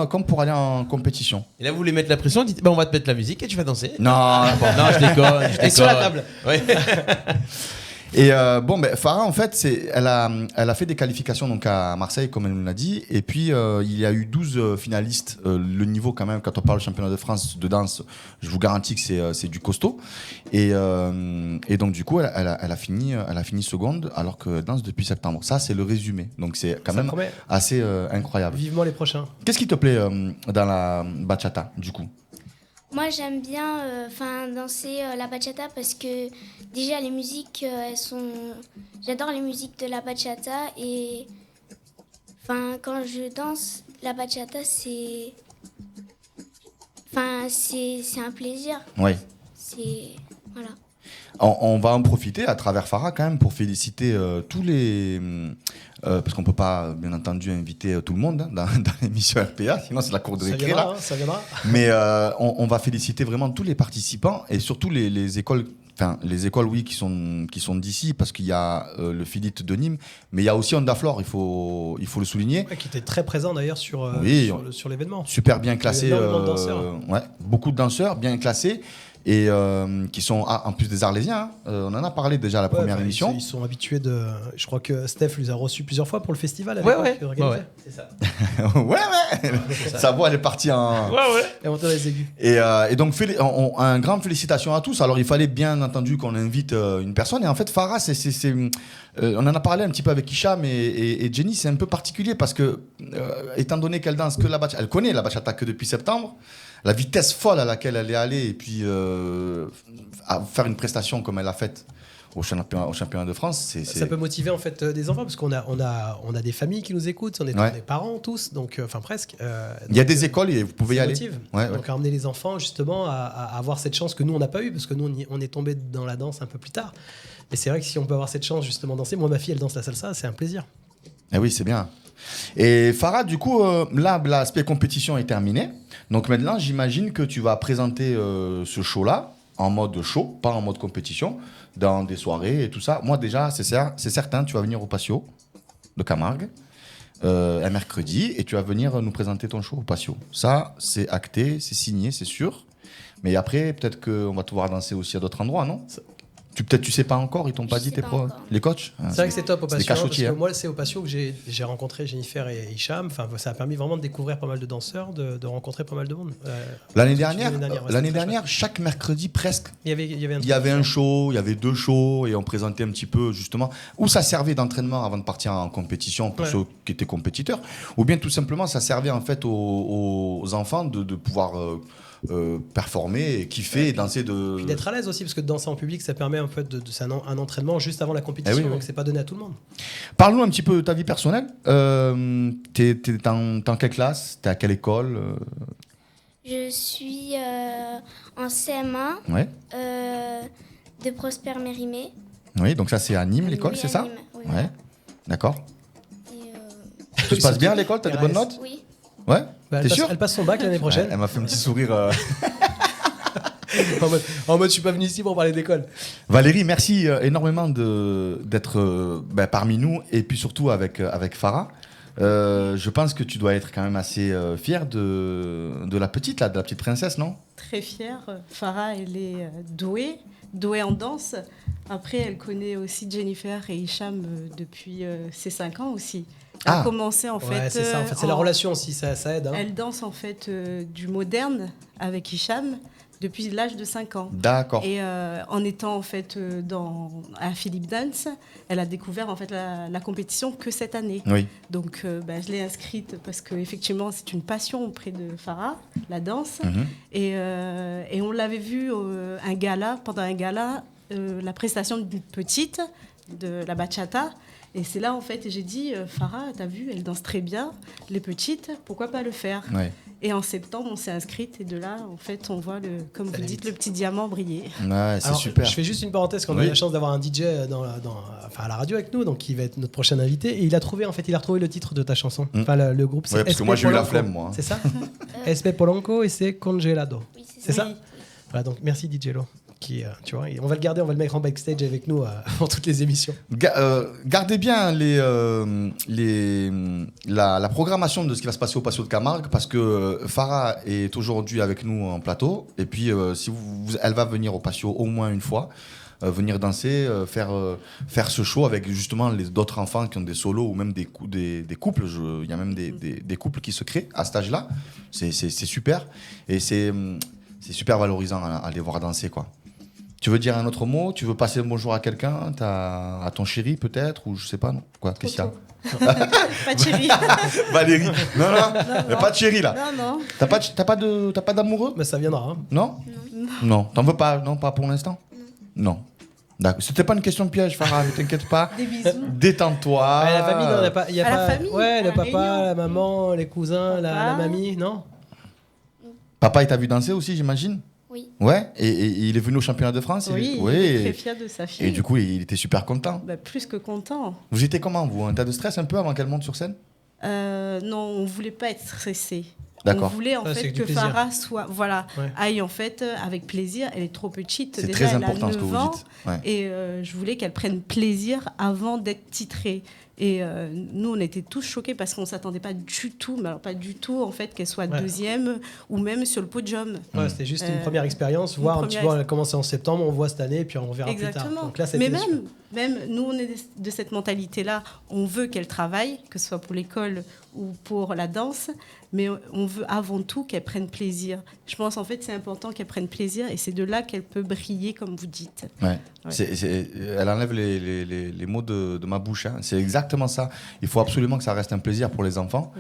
comme pour aller en compétition. Et là, vous voulez mettre la pression, dites, on va te mettre la musique et tu vas danser. Non, bon. Non, je déconne. Et sur la table. Ouais. Et Farah, en fait, elle a fait des qualifications donc à Marseille, comme elle nous l'a dit. Et puis, il y a eu 12 finalistes. Le niveau, quand même, quand on parle du championnat de France de danse, je vous garantis que c'est du costaud. Et donc, du coup, elle a fini seconde, alors que danse depuis septembre. Ça, c'est le résumé. Donc, c'est quand même assez incroyable. Vivement les prochains. Qu'est-ce qui te plaît dans la bachata, du coup? Moi, j'aime bien danser la bachata parce que déjà les musiques, j'adore les musiques de la bachata et quand je danse la bachata, c'est un plaisir. Oui. Voilà. On va en profiter à travers Farah quand même pour féliciter tous les... parce qu'on ne peut pas, bien entendu, inviter tout le monde dans l'émission RPA, sinon c'est la cour de récré. Ça viendra. Mais on va féliciter vraiment tous les participants et surtout les écoles... Enfin, les écoles, oui, qui sont d'ici, parce qu'il y a le Philite de Nîmes, mais il y a aussi Ondaflore, il faut le souligner. Ouais, qui était très présent d'ailleurs sur l'événement. Super bien classé. Ouais, beaucoup de danseurs, bien classés. Et qui sont en plus des Arlésiens. On en a parlé déjà à la première émission. Ils sont habitués de. Je crois que Steph les a reçus plusieurs fois pour le festival. C'est ça. Sa voix, elle est partie en. Et on les aigus. Et donc, un grand félicitations à tous. Alors, il fallait bien entendu qu'on invite une personne. Et en fait, Farah, on en a parlé un petit peu avec Hicham et Jenny. C'est un peu particulier parce que, étant donné qu'elle danse que la bachata, elle connaît la bachata que depuis septembre. La vitesse folle à laquelle elle est allée et puis à faire une prestation comme elle a faite au championnat de France, ça peut motiver en fait des enfants parce qu'on a des familles qui nous écoutent, on est des parents tous, donc presque. Il y a des écoles et vous pouvez y aller. Donc emmener les enfants justement à avoir cette chance que nous on n'a pas eu parce que nous on est tombé dans la danse un peu plus tard. Mais c'est vrai que si on peut avoir cette chance justement de danser, moi ma fille elle danse la salsa, c'est un plaisir. Ah oui, c'est bien. Et Farah, du coup, là, l'aspect compétition est terminé. Donc maintenant, j'imagine que tu vas présenter ce show-là en mode show, pas en mode compétition, dans des soirées et tout ça. Moi, déjà, c'est certain, tu vas venir au Patio de Camargue un mercredi et tu vas venir nous présenter ton show au Patio. Ça, c'est acté, c'est signé, c'est sûr. Mais après, peut-être qu'on va te voir danser aussi à d'autres endroits, non ? Peut-être tu sais pas encore, ils t'ont pas dit les coachs. C'est vrai que c'est top au Patio, parce que hein. moi c'est au Patio que j'ai rencontré Jennifer et Hicham. Enfin, ça a permis vraiment de découvrir pas mal de danseurs, de rencontrer pas mal de monde. L'année dernière, chaque mercredi presque, il y avait un show, il y avait 2 shows et on présentait un petit peu justement où ça servait d'entraînement avant de partir en compétition pour ceux qui étaient compétiteurs, ou bien tout simplement ça servait en fait aux enfants de pouvoir performer et kiffer et danser de... Puis d'être à l'aise aussi, parce que de danser en public, ça permet en fait c'est un entraînement juste avant la compétition, donc c'est pas donné à tout le monde. Parle-nous un petit peu de ta vie personnelle. T'es dans quelle classe ? T'es à quelle école ? Je suis en CM1 de Prosper Mérimée. Oui, donc ça c'est à Nîmes l'école, c'est ça ? Nîmes, oui. Ouais, d'accord. Tout se passe bien à l'école ? T'as des bonnes notes ? Oui. Ouais. T'es sûr ? Elle passe son bac l'année prochaine. Elle m'a fait un petit sourire. en mode, je suis pas venu ici pour parler d'école. Valérie, merci énormément d'être parmi nous et puis surtout avec Farah. Je pense que tu dois être quand même assez fière de la petite là, de la petite princesse, non ? Très fière. Farah, elle est douée en danse. Après, elle connaît aussi Jennifer et Hicham depuis ses 5 ans aussi. Elle a commencé en fait. C'est ça, en fait, c'est la relation aussi, ça aide. Hein. Elle danse en fait du moderne avec Hicham depuis l'âge de 5 ans. D'accord. Et en étant en fait à Philippe Dance, elle a découvert en fait la compétition que cette année. Oui. Donc je l'ai inscrite parce que effectivement c'est une passion auprès de Farah, la danse. Mm-hmm. Et on l'avait vu pendant un gala, la prestation d'une petite de la bachata. Et c'est là, en fait, j'ai dit, Farah, t'as vu, elle danse très bien, les petites, pourquoi pas le faire ? Et en septembre, on s'est inscrite, et de là, en fait, on voit, comme vous dites, le petit diamant briller. Ouais, c'est super. Je fais juste une parenthèse, qu'on a eu la chance d'avoir un DJ à la radio avec nous, donc qui va être notre prochain invité, et il a retrouvé le titre de ta chanson. Enfin, le groupe, c'est parce que moi, j'ai eu la flemme, moi. C'est ça ? SP Polanco, et c'est Congelado. Oui, c'est ça ? Voilà, donc merci DJ Lo. Tu vois, on va le garder, on va le mettre en backstage avec nous pour toutes les émissions. Gardez bien la programmation de ce qui va se passer au Patio de Camargue parce que Farah est aujourd'hui avec nous en plateau et puis elle va venir au Patio au moins une fois venir danser, faire ce show avec justement d'autres enfants qui ont des solos ou même des couples. Il y a même des couples qui se créent à cet âge-là. C'est super. Et c'est super valorisant à les voir danser, quoi. Tu veux dire un autre mot? Tu veux passer le bonjour à quelqu'un? À ton chéri peut-être? Ou je sais pas, non? Quoi? Qu'est-ce qu'il y a? Pas de chéri. Valérie. Non, il n'y a pas de chéri là. Non. T'as pas d'amoureux? Mais ça viendra. Hein. Non? Non. T'en veux pas? Non, pas pour l'instant? Non. D'accord. C'était pas une question de piège, Farah, ne t'inquiète pas. Des bisous. Détends-toi. Ouais, la famille, non, il y a À la pas. famille, Ouais, à le la papa, réunion. la maman, les cousins, la Papa. mamie, non? Papa, il t'a vu danser aussi, j'imagine? Oui. Ouais, et il est venu au championnat de France? Oui, Oui. il est très fier de sa fille. Et du coup, il était super content. Bah, plus que content. Vous étiez comment, vous? Un tas de stress un peu avant qu'elle monte sur scène? Non, on voulait pas être stressé. D'accord. On voulait en Ouais, c'est fait du que plaisir. Farah soit, Ouais. aille en fait avec plaisir. Elle est trop petite. C'est Déjà, très elle important a ce que 9 vous ans, dites. Ouais. Et je voulais qu'elle prenne plaisir avant d'être titrée. Et nous, on était tous choqués parce qu'on s'attendait pas du tout, mais alors pas du tout en fait qu'elle soit Ouais. deuxième ou même sur le podium. Ouais, c'était juste une Euh, première expérience, une voir un petit première peu, elle a commencé en septembre, on voit cette année, et puis on verra plus tard. Exactement. Donc là, c'était Mais super. même nous, on est de cette mentalité-là. On veut qu'elle travaille, que ce soit pour l'école ou pour la danse, mais on veut avant tout qu'elle prenne plaisir. Je pense en fait c'est important qu'elle prenne plaisir et c'est de là qu'elle peut briller, comme vous dites. Ouais. Ouais. Elle enlève les mots de ma bouche. Hein. C'est exactement ça. Il faut absolument que ça reste un plaisir pour les enfants.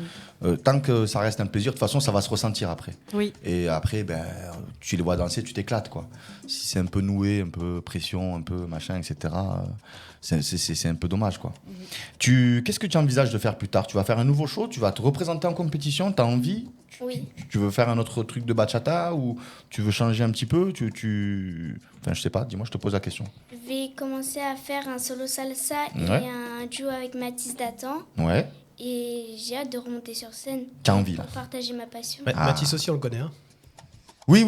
Tant que ça reste un plaisir, de toute façon, ça va se ressentir après. Oui. Et après, tu les vois danser, tu t'éclates, quoi. Si c'est un peu noué, un peu pression, un peu machin, etc., c'est un peu dommage, quoi. Qu'est-ce que tu envisages de faire plus tard? Tu vas faire un nouveau show? Tu vas te représenter en compétition? Tu as envie? Oui. Tu veux faire un autre truc de bachata ou tu veux changer un petit peu? Enfin, je sais pas, dis-moi, je te pose la question. Je vais commencer à faire un solo salsa et Ouais. un duo avec Mathis Datan. Ouais. Et j'ai hâte de remonter sur scène. T'as envie, là? Pour partager ma passion. Mathis aussi, on le connaît. Hein. Oui.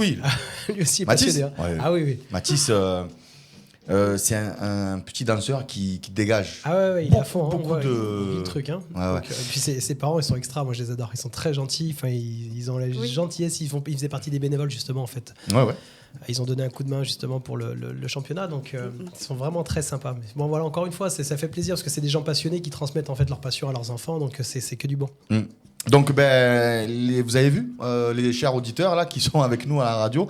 Lui aussi est Mathis passionné. Hein. Ouais. Ah oui. Mathis, c'est un petit danseur qui dégage. Ah ouais, il est à fond. Hein. beaucoup Ouais, de- il vit le truc. Hein. Ouais, ouais. Donc, et puis ses parents, ils sont extra. Moi, je les adore. Ils sont très gentils. Enfin, ils ont la gentillesse. Ils faisaient partie des bénévoles justement en fait. Ouais. Ils ont donné un coup de main justement pour le championnat. Donc, ils sont vraiment très sympas. Mais bon, voilà, encore une fois, ça fait plaisir parce que c'est des gens passionnés qui transmettent en fait leur passion à leurs enfants. Donc, c'est que du bon. Donc, vous avez vu, les chers auditeurs là, qui sont avec nous à la radio,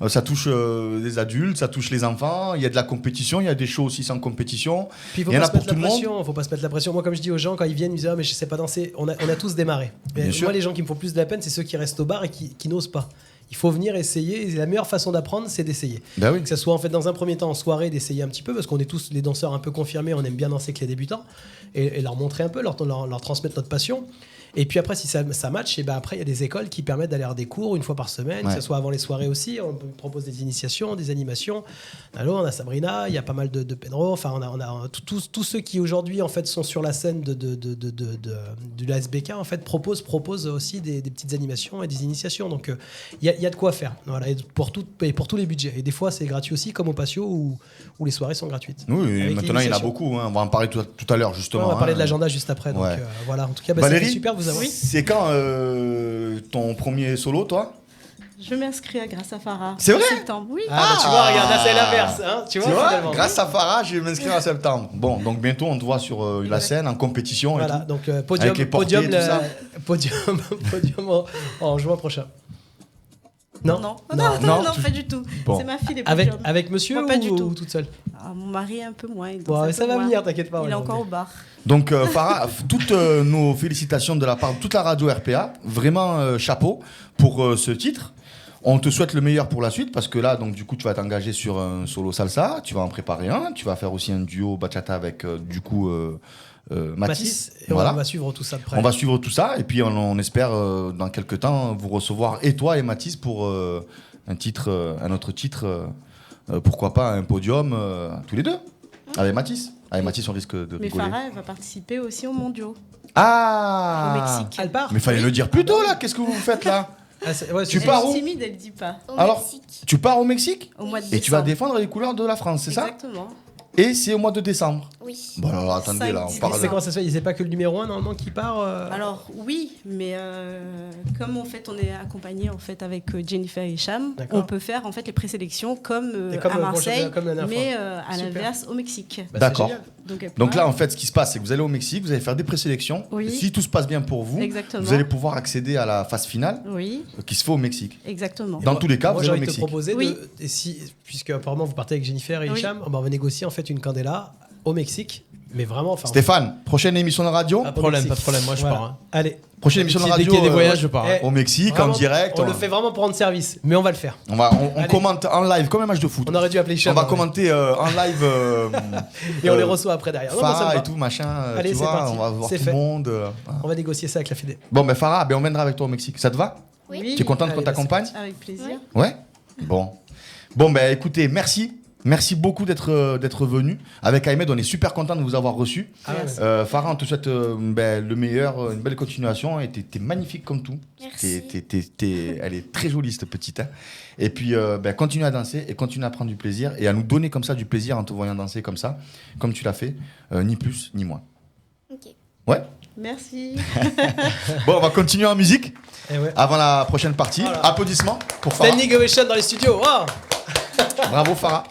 ça touche les adultes, ça touche les enfants, il y a de la compétition, il y a des shows aussi sans compétition. Puis il y en a faut pour pas tout le monde. se mettre la pression. Moi, comme je dis aux gens, quand ils viennent, ils disent ah, mais je sais pas danser. On a tous démarré. Mais Bien sûr. moi, les gens qui me font plus de la peine, c'est ceux qui restent au bar et qui n'osent pas. Il faut venir essayer. Et la meilleure façon d'apprendre, c'est d'essayer. Bah oui. Que ce soit en fait dans un premier temps en soirée, d'essayer un petit peu, parce qu'on est tous les danseurs un peu confirmés, on aime bien danser que les débutants, et leur montrer un peu, leur transmettre notre passion. Et puis après, si ça match, et ben après, il y a des écoles qui permettent d'aller avoir des cours une fois par semaine, Ouais. que ce soit avant les soirées aussi. On propose des initiations, des animations. On a Sabrina, il y a pas mal de Pedro. Enfin, on a tous ceux qui aujourd'hui en fait sont sur la scène de la SBK en fait proposent aussi des petites animations et des initiations. Donc il y a de quoi faire. Voilà, et pour tous les budgets. Et des fois, c'est gratuit aussi, comme au Patio où les soirées sont gratuites. Oui, Avec maintenant il y en a l'initiation. beaucoup. Hein. On va en parler tout à l'heure justement. Ouais, on va parler hein. de l'agenda juste après. Donc Ouais. voilà. En tout cas, Valérie, c'était super de vous avoir. c'est quand ton premier solo, toi? Je m'inscris à Grâce à Farah. C'est en vrai? septembre. Oui. Ah, bah, tu vois, regarde, là c'est l'inverse. Hein, tu vois, finalement. grâce à Farah, je vais m'inscrire en septembre. Bon, donc bientôt on te voit sur la scène en compétition. Voilà, et tout. donc podium, Avec les portées et tout ça. podium en juin prochain. Non, pas du tout. Bon. C'est ma fille les Avec, podiums. avec monsieur Moi, ou, pas du tout. ou toute seule? Ah, mon mari un peu moins. il danse Bon, un mais peu ça va moins. venir, t'inquiète pas. Il est ouais, encore au bar. Donc Farah, toutes nos félicitations de la part de toute la radio RPA. Vraiment chapeau pour ce titre. On te souhaite le meilleur pour la suite parce que là, donc du coup, tu vas t'engager sur un solo salsa. Tu vas en préparer un. Tu vas faire aussi un duo bachata avec Mathis. Et Voilà. on va suivre tout ça de près. On va suivre tout ça et puis on espère dans quelques temps vous recevoir et toi et Mathis pour un autre titre, pourquoi pas un podium tous les deux avec Mathis. Avec Mathis on risque de Mais rigoler. Farah, elle va participer aussi aux mondiaux Ah au Mexique. Elle part. Mais fallait le dire plus tôt là, qu'est-ce que vous faites là? Ouais, Tu Elle pars est où? timide, elle dit pas. Au Alors, Mexique. tu pars au Mexique Au mois de et tu vas décembre. défendre les couleurs de la France, c'est ça? Exactement. Et c'est au mois de décembre. Oui. Bon, alors attendez, là, on Cinq, parle. C'est comment ça se fait? C'est pas que le numéro 1 normalement qui part Alors oui, mais comme en fait on est accompagné en fait avec Jennifer et Hicham, D'accord. on peut faire en fait les présélections comme, comme, à Marseille, comme la dernière mais fois. à Super. l'inverse au Mexique. Bah, c'est D'accord. génial. Donc là, en fait, ce qui se passe, c'est que vous allez au Mexique, vous allez faire des présélections. Oui. Si tout se passe bien pour vous, Exactement. vous allez pouvoir accéder à la phase finale Oui, qui se fait au Mexique. exactement. Dans tous les cas, moi, vous j'ai allez au envie de te Mexique. proposer, Oui. et si, puisque apparemment vous partez avec Jennifer et Oui. Hicham, on va négocier en fait une candela au Mexique. Mais vraiment, enfin. Stéphane, prochaine émission de radio. Ah, Pas de problème, pas de problème, moi je Voilà. pars. hein. Allez. Prochaine émission de Dès radio qu'il y a des voyages, je pars. hein. Eh, au Mexique, vraiment, en direct. On le fait vraiment pour rendre service, mais on va le faire. On Allez. commente en live comme un match de foot. On aurait dû appeler Hicham. On va en vrai. commenter en live. Et on les reçoit après derrière. Non, moi, ça me Farah va. et tout, machin. Allez, tu c'est vois, parti. on va voir C'est tout fait. le monde. On va négocier ça avec la Fédé. Bon, ben Farah, on viendra avec toi au Mexique. Ça te va? Oui. Tu es contente Allez, qu'on bah, t'accompagne? Avec plaisir. Ouais. Bon. Bon, ben écoutez, merci. Merci beaucoup d'être venu. Avec Ahmed, on est super content de vous avoir reçu. Ah ouais. Farah, on te souhaite le meilleur, une belle continuation. Et t'es magnifique comme tout. Merci. Elle est très jolie, cette petite. Hein. Et puis, continue à danser et continue à prendre du plaisir et à nous donner comme ça du plaisir en te voyant danser comme ça, comme tu l'as fait. Ni plus, ni moins. Ok. Ouais. Merci. Bon, on va continuer en musique Eh ouais. avant la prochaine partie. Voilà. Applaudissements pour Farah. Standing ovation dans les studios. Wow. Bravo Farah.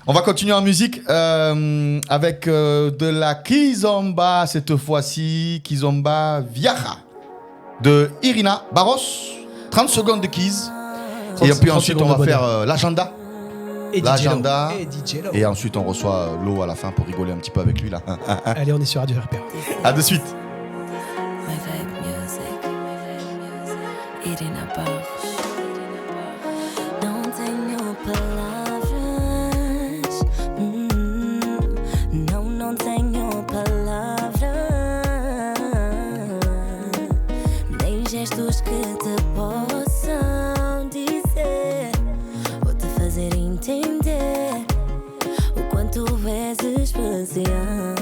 On va continuer en musique avec de la Kizomba cette fois-ci. Kizomba Viaja de Irina Barros. 30 secondes de Kiz. Et puis 30 ensuite on secondes va de faire l'agenda. Et DJ L'agenda. Lo. Et DJ Lo. Et ensuite on reçoit Lo à la fin pour rigoler un petit peu avec lui là. Allez, on est sur Radio RPA. À de suite. My vibe music, Irina Barros. Não tenho palavras, não tenho palavras, nem gestos que te possam dizer ou te fazer entender o quanto és especial.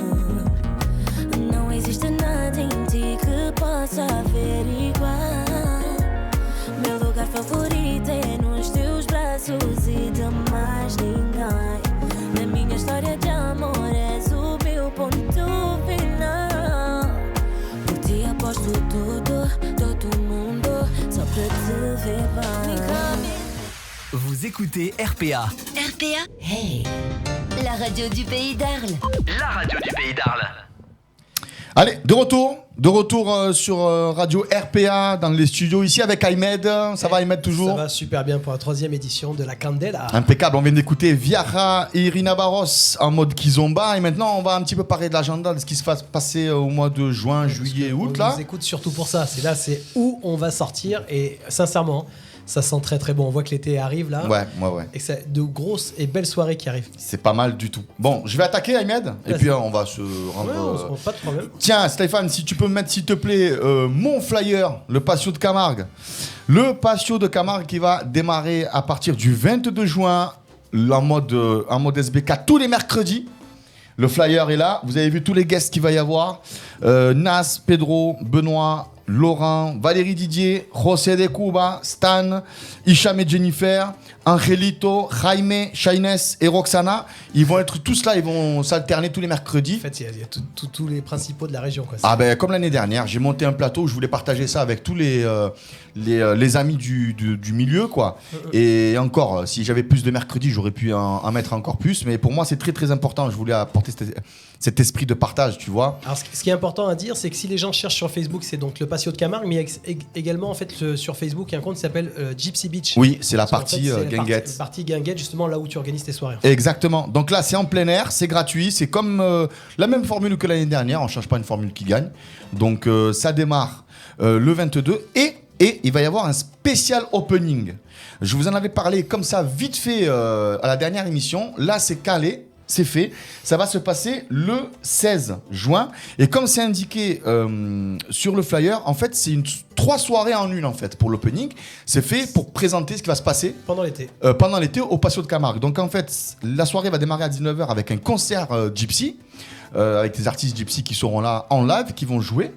Não existe nada em ti que possa haver igual. Meu lugar favorito é nos teus braços e de mais ninguém. Na minha história de amor és o meu ponto final. Por ti aposto tudo, todo mundo, só para te ver bem. Vous écoutez RPA. RPA, hey, la radio du pays d'Arles. La radio du pays d'Arles. Allez, de retour sur Radio RPA dans les studios ici avec Ahmed. Ça va Ahmed toujours? Ça va super bien pour la 3e édition de la Candela. Impeccable, on vient d'écouter Viaja et Irina Barros en mode Kizomba. Et maintenant, on va un petit peu parler de l'agenda, de ce qui se passait au mois de juin, juillet, août. On Là. vous écoute surtout pour ça. C'est où on va sortir. Et sincèrement, ça sent très très bon. On voit que l'été arrive là. Ouais. Et que c'est de grosses et belles soirées qui arrivent. C'est pas mal du tout. Bon, je vais attaquer Ahmed. Et puis on va se rendre. Ouais, on se rend pas de problème. Tiens, Stéphane, si tu peux me mettre, s'il te plaît, mon flyer, le Patio de Camargue. Le Patio de Camargue qui va démarrer à partir du 22 juin en mode SBK tous les mercredis. Le flyer est là. Vous avez vu tous les guests qu'il va y avoir. Nas, Pedro, Benoît, Laurent, Valérie Didier, José de Cuba, Stan, Hicham et Jennifer, Angelito, Jaime, Shaines et Roxana. Ils vont être tous là, ils vont s'alterner tous les mercredis. En fait, il y a tous les principaux de la région. Quoi. Ah ben, comme l'année dernière, j'ai monté un plateau où je voulais partager ça avec tous les amis du milieu, quoi. Et encore, si j'avais plus de mercredis, j'aurais pu en mettre encore plus. Mais pour moi, c'est très très important. Je voulais apporter cet esprit de partage, tu vois. Alors, ce qui est important à dire, c'est que si les gens cherchent sur Facebook, c'est donc le Patio de Camargue, mais il y a également en fait sur Facebook, il y a un compte qui s'appelle Gypsy Beach. Oui, c'est la Parce qu'en partie fait, c'est guinguette. La partie guinguette, justement là où tu organises tes soirées. Exactement. Donc là, c'est en plein air, c'est gratuit, c'est comme la même formule que l'année dernière. On ne change pas une formule qui gagne. Donc ça démarre le 22 et il va y avoir un spécial opening. Je vous en avais parlé comme ça vite fait à la dernière émission. Là, c'est calé. C'est fait. Ça va se passer le 16 juin. Et comme c'est indiqué sur le flyer, en fait, c'est 3 soirées en une en fait pour l'opening. C'est fait pour présenter ce qui va se passer pendant l'été. Pendant l'été au Patio de Camargue. Donc en fait, la soirée va démarrer à 19h avec un concert Gypsy, avec des artistes Gypsy qui seront là en live, qui vont jouer.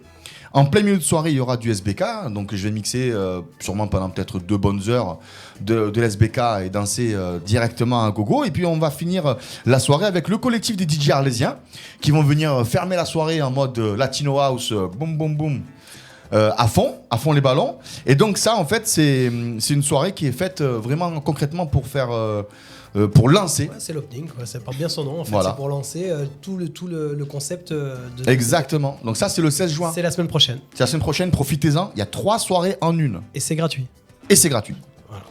En plein milieu de soirée, il y aura du SBK. Donc, je vais mixer sûrement pendant peut-être 2 bonnes heures de l'SBK et danser directement à gogo. Et puis, on va finir la soirée avec le collectif des DJ arlésiens qui vont venir fermer la soirée en mode Latino House, boum, boum, boum. À fond les ballons. Et donc ça, en fait, c'est une soirée qui est faite vraiment concrètement pour faire, pour lancer. Ouais, c'est l'opening, quoi. Ça porte bien son nom. En fait, Voilà. c'est pour lancer tout le concept. Exactement. Donc ça, c'est le 16 juin. C'est la semaine prochaine. C'est la semaine prochaine. Profitez-en. Il y a 3 soirées en une. Et c'est gratuit. Et c'est gratuit. Voilà.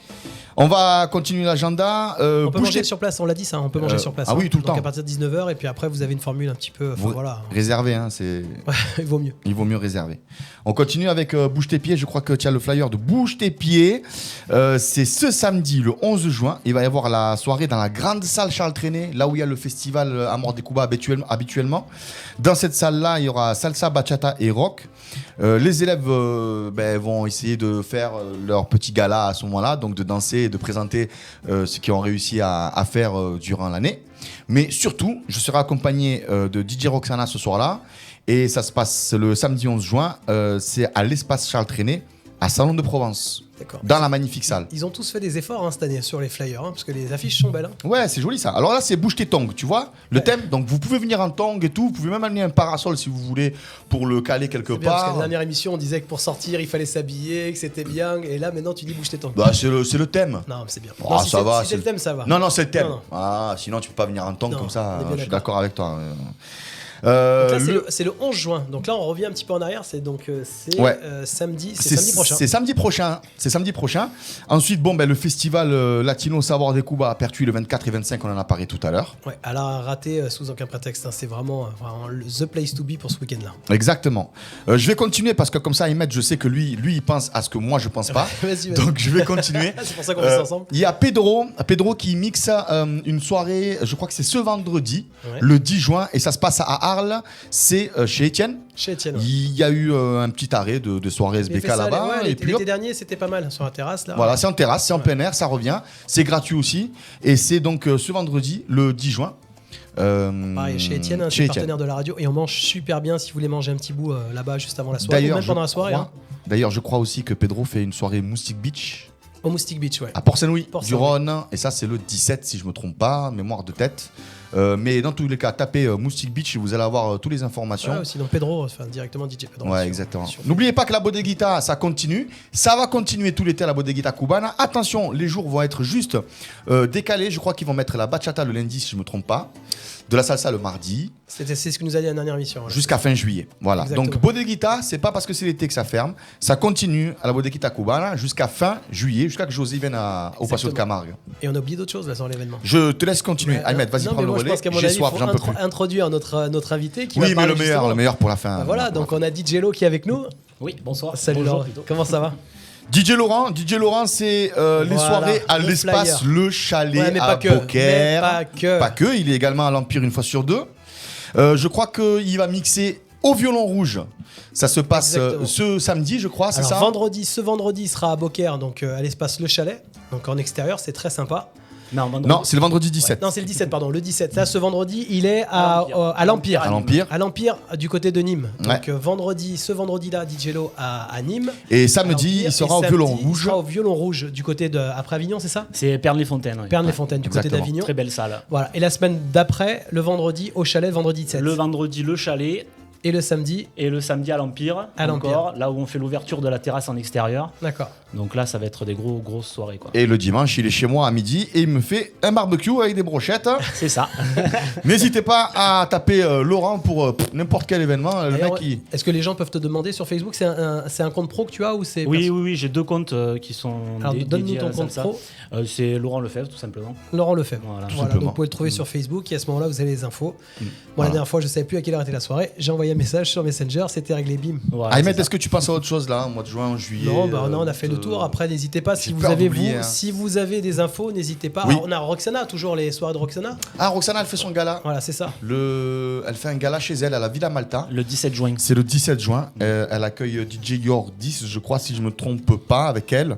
On va continuer l'agenda. On peut manger sur place, on l'a dit ça, on peut manger sur place. Ah oui, tout le Donc temps. à partir de 19h, et puis après, vous avez une formule un petit peu. Voilà. Réservé, hein, c'est. Ouais, il vaut mieux. Il vaut mieux réserver. On continue avec Bouge tes pieds. Je crois que tu as le flyer de Bouge tes pieds. C'est ce samedi, le 11 juin. Il va y avoir la soirée dans la grande salle Charles Trenet, là où il y a le festival Amor des Cuba habituellement. Dans cette salle-là, il y aura salsa, bachata et rock. Les élèves vont essayer de faire leur petit gala à ce moment-là, donc de danser et de présenter ce qu'ils ont réussi à faire durant l'année. Mais surtout, je serai accompagné de DJ Roxana ce soir-là. Et ça se passe le samedi 11 juin. C'est à l'espace Charles Trenet, à Salon de Provence. D'accord. Dans la magnifique salle. Ils ont tous fait des efforts cette année sur les flyers, parce que les affiches sont belles. Ouais, c'est joli ça. Alors là, c'est bouge tes tongs, tu vois, le thème. Donc vous pouvez venir en tongs et tout. Vous pouvez même amener un parasol si vous voulez pour le caler quelque C'est bien, parce qu'à part. la dernière émission, on disait que pour sortir, il fallait s'habiller, que c'était bien. Et là, maintenant, tu dis bouge tes tongs. Bah, c'est le thème. Non, mais c'est bien. Oh, Non, si ça c'est- va. si c'est le thème, ça va. Non, c'est le thème. Non, non. Ah, sinon tu peux pas venir en tongs Non, comme ça. on est bien Je suis d'accord. d'accord avec toi. Donc là, Le- c'est le 11 juin. Donc là, on revient un petit peu en arrière. C'est donc Ouais. samedi. C'est samedi prochain. C'est samedi prochain. C'est samedi prochain. Ensuite, le festival Latino Savoir des Cuba à Pertuis le 24 et 25, on en a parlé tout à l'heure. Ouais, elle a raté sous aucun prétexte. C'est vraiment the place to be pour ce week-end-là. Exactement. Je vais continuer parce que comme ça, Ahmed, je sais que lui, il pense à ce que moi, je pense pas. Vas-y. Donc, je vais continuer. C'est pour ça qu'on fait ça ensemble. Il y a Pedro qui mixe une soirée, je crois que c'est ce vendredi, Ouais. le 10 juin, et ça se passe à Arles. C'est chez Étienne. Chez Étienne. Ouais. Il y a eu un petit arrêt de soirée Il a SBK fait ça, là-bas. ouais, et puis l'été hop, dernier, c'était pas mal sur la terrasse. Là. voilà, c'est en terrasse, c'est en plein air, ça revient. C'est gratuit aussi. Et c'est donc ce vendredi, le 10 juin. Pareil, chez Étienne, chez c'est Étienne. partenaire de la radio. Et on mange super bien si vous voulez manger un petit bout là-bas juste avant la soirée. Ou même pendant la soirée. D'ailleurs, je crois aussi que Pedro fait une soirée Moustique Beach. Au Moustique Beach, ouais. À Port-Saint-Louis, du Port-Saint-Louis. Rhône, et ça c'est le 17 si je me trompe pas, mémoire de tête. Mais dans tous les cas, tapez Moustique Beach et vous allez avoir toutes les informations. Ouais, sinon Pedro, directement DJ Pedro. Ouais, sur- exactement. sur- N'oubliez pas que la bodeguita, ça continue. Ça va continuer tout l'été, la bodeguita cubana. Attention, les jours vont être juste décalés. Je crois qu'ils vont mettre la bachata le lundi, si je me trompe pas. De la salsa le mardi. C'est ce que nous a dit la dernière émission. ouais. Jusqu'à fin juillet. Voilà. Exactement. Donc, bodeguita, c'est pas parce que c'est l'été que ça ferme. Ça continue à la bodeguita cubana jusqu'à fin juillet, jusqu'à que José vienne au Passo de Camargue. Et on a oublié d'autres choses là sur l'événement. Je te laisse continuer. Ahmed, vas-y, Non, prends mais le moi, je relais. pense qu'à mon J'ai avis, soif, il j'en faut peux plus. introduire notre invité qui Oui, va mais parler le justement. meilleur pour la fin. Ah, voilà, donc on a DJ Lo qui est avec nous. Oui, bonsoir. Salut Bonjour, Laurent. plutôt. Comment ça va? DJ Laurent, c'est les Voilà, soirées à le l'espace flyer. Le Chalet Ouais, mais à pas que, Beaucaire. mais pas que. Il est également à l'Empire une fois sur deux. Je crois qu'il va mixer au violon rouge. Ça se passe Exactement. ce samedi, je crois, c'est Alors ça ce vendredi, il sera à Beaucaire, donc à l'espace Le Chalet, donc en extérieur, c'est très sympa. Non, vendredi. Non, c'est le vendredi 17. Non, c'est le 17, pardon, le 17. Là, ce vendredi, il est à l'Empire. À l'Empire. À l'Empire, du côté de Nîmes. Ouais. Donc ce vendredi-là, DJ Lo à Nîmes. Et À samedi, l'Empire. il sera Et au samedi, violon Il rouge. sera au violon rouge du côté de après Avignon, c'est ça? C'est Pernes-les-Fontaines. Oui. Pernes-les-Fontaines, du côté Exactement. d'Avignon. Très belle salle. Voilà. Et la semaine d'après, le vendredi au Chalet, le vendredi 17. Le vendredi, le chalet. Et le samedi. Et le samedi à l'Empire. À l'Empire. Encore, là où on fait l'ouverture de la terrasse en extérieur. D'accord. Donc là, ça va être des grosses soirées. Quoi. Et le dimanche, il est chez moi à midi et il me fait un barbecue avec des brochettes. C'est ça. N'hésitez pas à taper Laurent pour n'importe quel événement. Le D'ailleurs, mec, il... Est-ce que les gens peuvent te demander sur Facebook, c'est un compte pro que tu as ou c'est Oui, j'ai 2 comptes qui sont Alors, donne-nous dédiés ton à la compte salsa. pro. C'est Laurent Lefebvre, tout simplement. Laurent Lefebvre. Voilà. Voilà, donc vous pouvez le trouver sur Facebook et à ce moment-là, vous avez les infos. Moi, la dernière fois, je ne savais plus à quelle heure était la soirée. J'ai envoyé un message sur Messenger, c'était réglé, bim. Voilà, Ahmed, c'est ça. est-ce que tu penses à autre chose là, au mois de juin, en juillet Non, non, on a fait le tour. Après, n'hésitez pas si j'ai vous peur avez d'oublier, hein. si vous avez des infos, n'hésitez pas. Oui. Alors, on a Roxana, toujours les soirées de Roxana. Ah, Roxana, elle fait son gala. Voilà, c'est ça. Elle fait un gala chez elle à la Villa Malta. Le 17 juin. C'est le 17 juin. Elle accueille DJ Yor 10, je crois, si je ne me trompe pas, avec elle.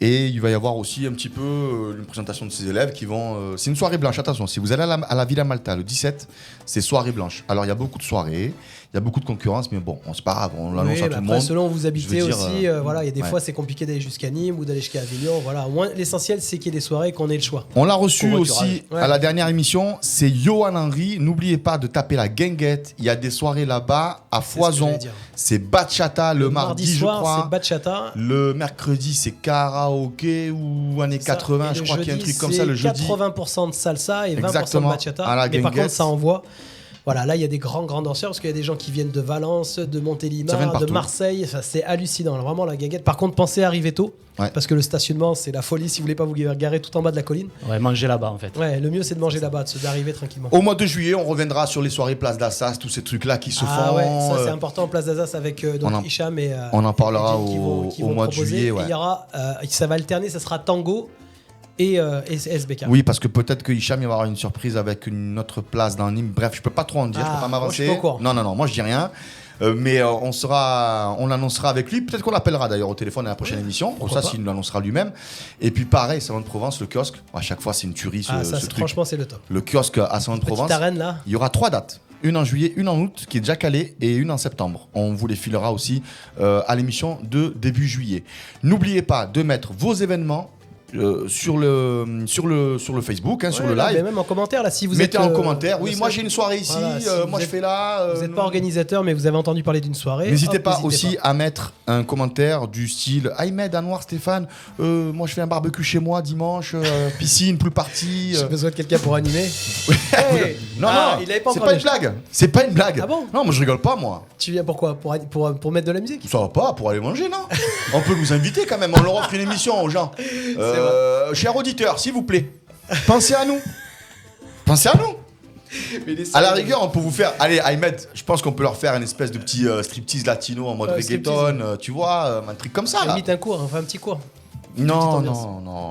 Et il va y avoir aussi un petit peu une présentation de ses élèves qui vont... c'est une soirée blanche, attention, si vous allez à la Villa Malta le 17, c'est soirée blanche. Alors il y a beaucoup de soirées, il y a beaucoup de concurrence, mais bon, c'est pas grave, on l'annonce à tout le monde. Selon où vous habitez Je veux dire, aussi, voilà, il y a des fois c'est compliqué d'aller jusqu'à Nîmes ou d'aller jusqu'à Avignon. Voilà, au moins l'essentiel c'est qu'il y ait des soirées, qu'on ait le choix. On l'a reçu Pour aussi voiturage. à la dernière émission, c'est Johan Henry. N'oubliez pas de taper la guinguette. Il y a des soirées là-bas à foison. C'est bachata le mardi, je soir, crois. c'est bachata. Le mercredi, c'est karaoké ou années 80, je crois qu'il y a un truc comme ça. Le jeudi, 80% de salsa et 20% Exactement, de bachata. à la Mais par guinguette. contre, ça envoie. Voilà, là, il y a des grands danseurs parce qu'il y a des gens qui viennent de Valence, de Ça vient Montélimar, de de partout. Marseille. Enfin, c'est hallucinant. Alors, vraiment, la guinguette. Par contre, pensez à arriver tôt. Ouais. Parce que le stationnement, c'est la folie si vous voulez pas vous garer tout en bas de la colline. Ouais, manger là-bas en fait. Ouais, le mieux, c'est de manger là-bas, d'arriver tranquillement. au mois de juillet, on reviendra sur les soirées Place d'Assas, tous ces trucs-là qui se Ah font. ouais, ça c'est important en Place d'Azas avec donc on en- Hicham et on en parlera et Jim qui au vont mois de proposer. juillet, Et ouais. il y aura, ça va alterner, ça sera tango et SBK. Oui, parce que peut-être que Hicham il va avoir une surprise avec une autre place dans Nîmes. Bref, je peux pas trop en dire, je peux pas moi, je suis m'avancer. pas au courant. Non, moi je dis rien. Mais on l'annoncera avec lui. Peut-être qu'on l'appellera d'ailleurs au téléphone à la prochaine émission. Pour ça, pas. s'il nous l'annoncera lui-même. Et puis pareil, Salon de Provence, le kiosque. À chaque fois, c'est une tuerie ce truc. Franchement, c'est le top. Le kiosque à Salon de Petite Provence. arène là. Il y aura 3 dates. Une en juillet, une en août, qui est déjà calée, et une en septembre. On vous les filera aussi à l'émission de début juillet. N'oubliez pas de mettre vos événements sur le Facebook, sur Ouais, le là, live. mais même en commentaire là, si vous Mettez êtes en commentaire. Oui, vous moi êtes- j'ai une soirée ici. Voilà, si moi vous je êtes- fais là. Vous n'êtes pas organisateur, mais vous avez entendu parler d'une soirée. N'hésitez hop, pas n'hésitez aussi à mettre un commentaire du style Ahmed, Anwar, Stéphane. Moi je fais un barbecue chez moi dimanche, piscine, pool party. J'ai besoin de quelqu'un pour animer. Hey Non, Ah, non, il avait pas c'est encore pas une déjà. blague. C'est pas une blague. Ah bon Non, moi je rigole pas, moi. Tu viens pourquoi pour mettre de la musique. Ça va pas pour aller manger, non? On peut nous inviter quand même. On leur offre une émission aux gens. Chers auditeurs, s'il vous plaît, pensez à nous. Pensez à nous. À la rigueur, on peut vous faire. Allez, Ahmed, je pense qu'on peut leur faire une espèce de petit striptease latino en mode reggaeton, tu vois, un truc comme ça. Là. Limite un cours, enfin un petit cours. Non, petite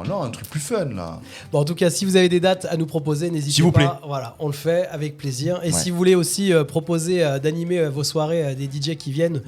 non, un truc plus fun là. Bon, en tout cas, si vous avez des dates à nous proposer, n'hésitez S'il vous pas. plaît. Voilà, on le fait avec plaisir. Et Ouais. si vous voulez aussi proposer d'animer vos soirées des DJ qui viennent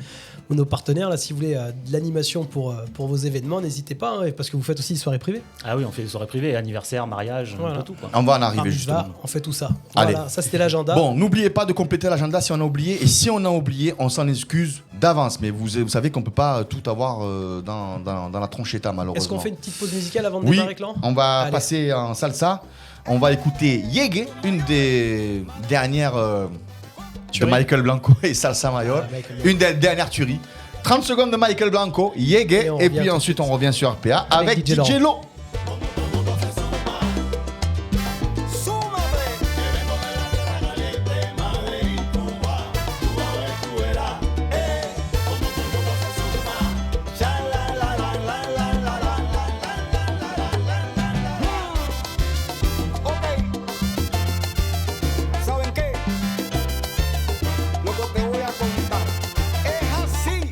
ou nos partenaires, là, si vous voulez de l'animation pour vos événements, n'hésitez pas, hein, parce que vous faites aussi des soirées privées. Ah oui, on fait des soirées privées, anniversaire, mariage, un Voilà. peu tout quoi. On va en Bar arriver mitzvah, justement. on fait tout ça. Allez. Voilà, ça c'était l'agenda. Bon, n'oubliez pas de compléter l'agenda si on a oublié. Et si on a oublié, on s'en excuse d'avance. Mais vous savez qu'on peut pas tout avoir dans la tronchetta, malheureusement. Est-ce qu'on fait une petite pause musicale avant de Oui, démarrer, Clan on va Allez. passer en salsa. On va écouter Yege, une des dernières de Tueries. Michael Blanco et Salsa Mayor. Ah, Michael Blanco. Une des dernières tueries. 30 secondes de Michael Blanco, Yege, Et on et revient puis tout de ensuite suite. on revient sur RPA Avec avec DJ DJ Lo. ¿Saben qué? Lo que te voy a contar es así.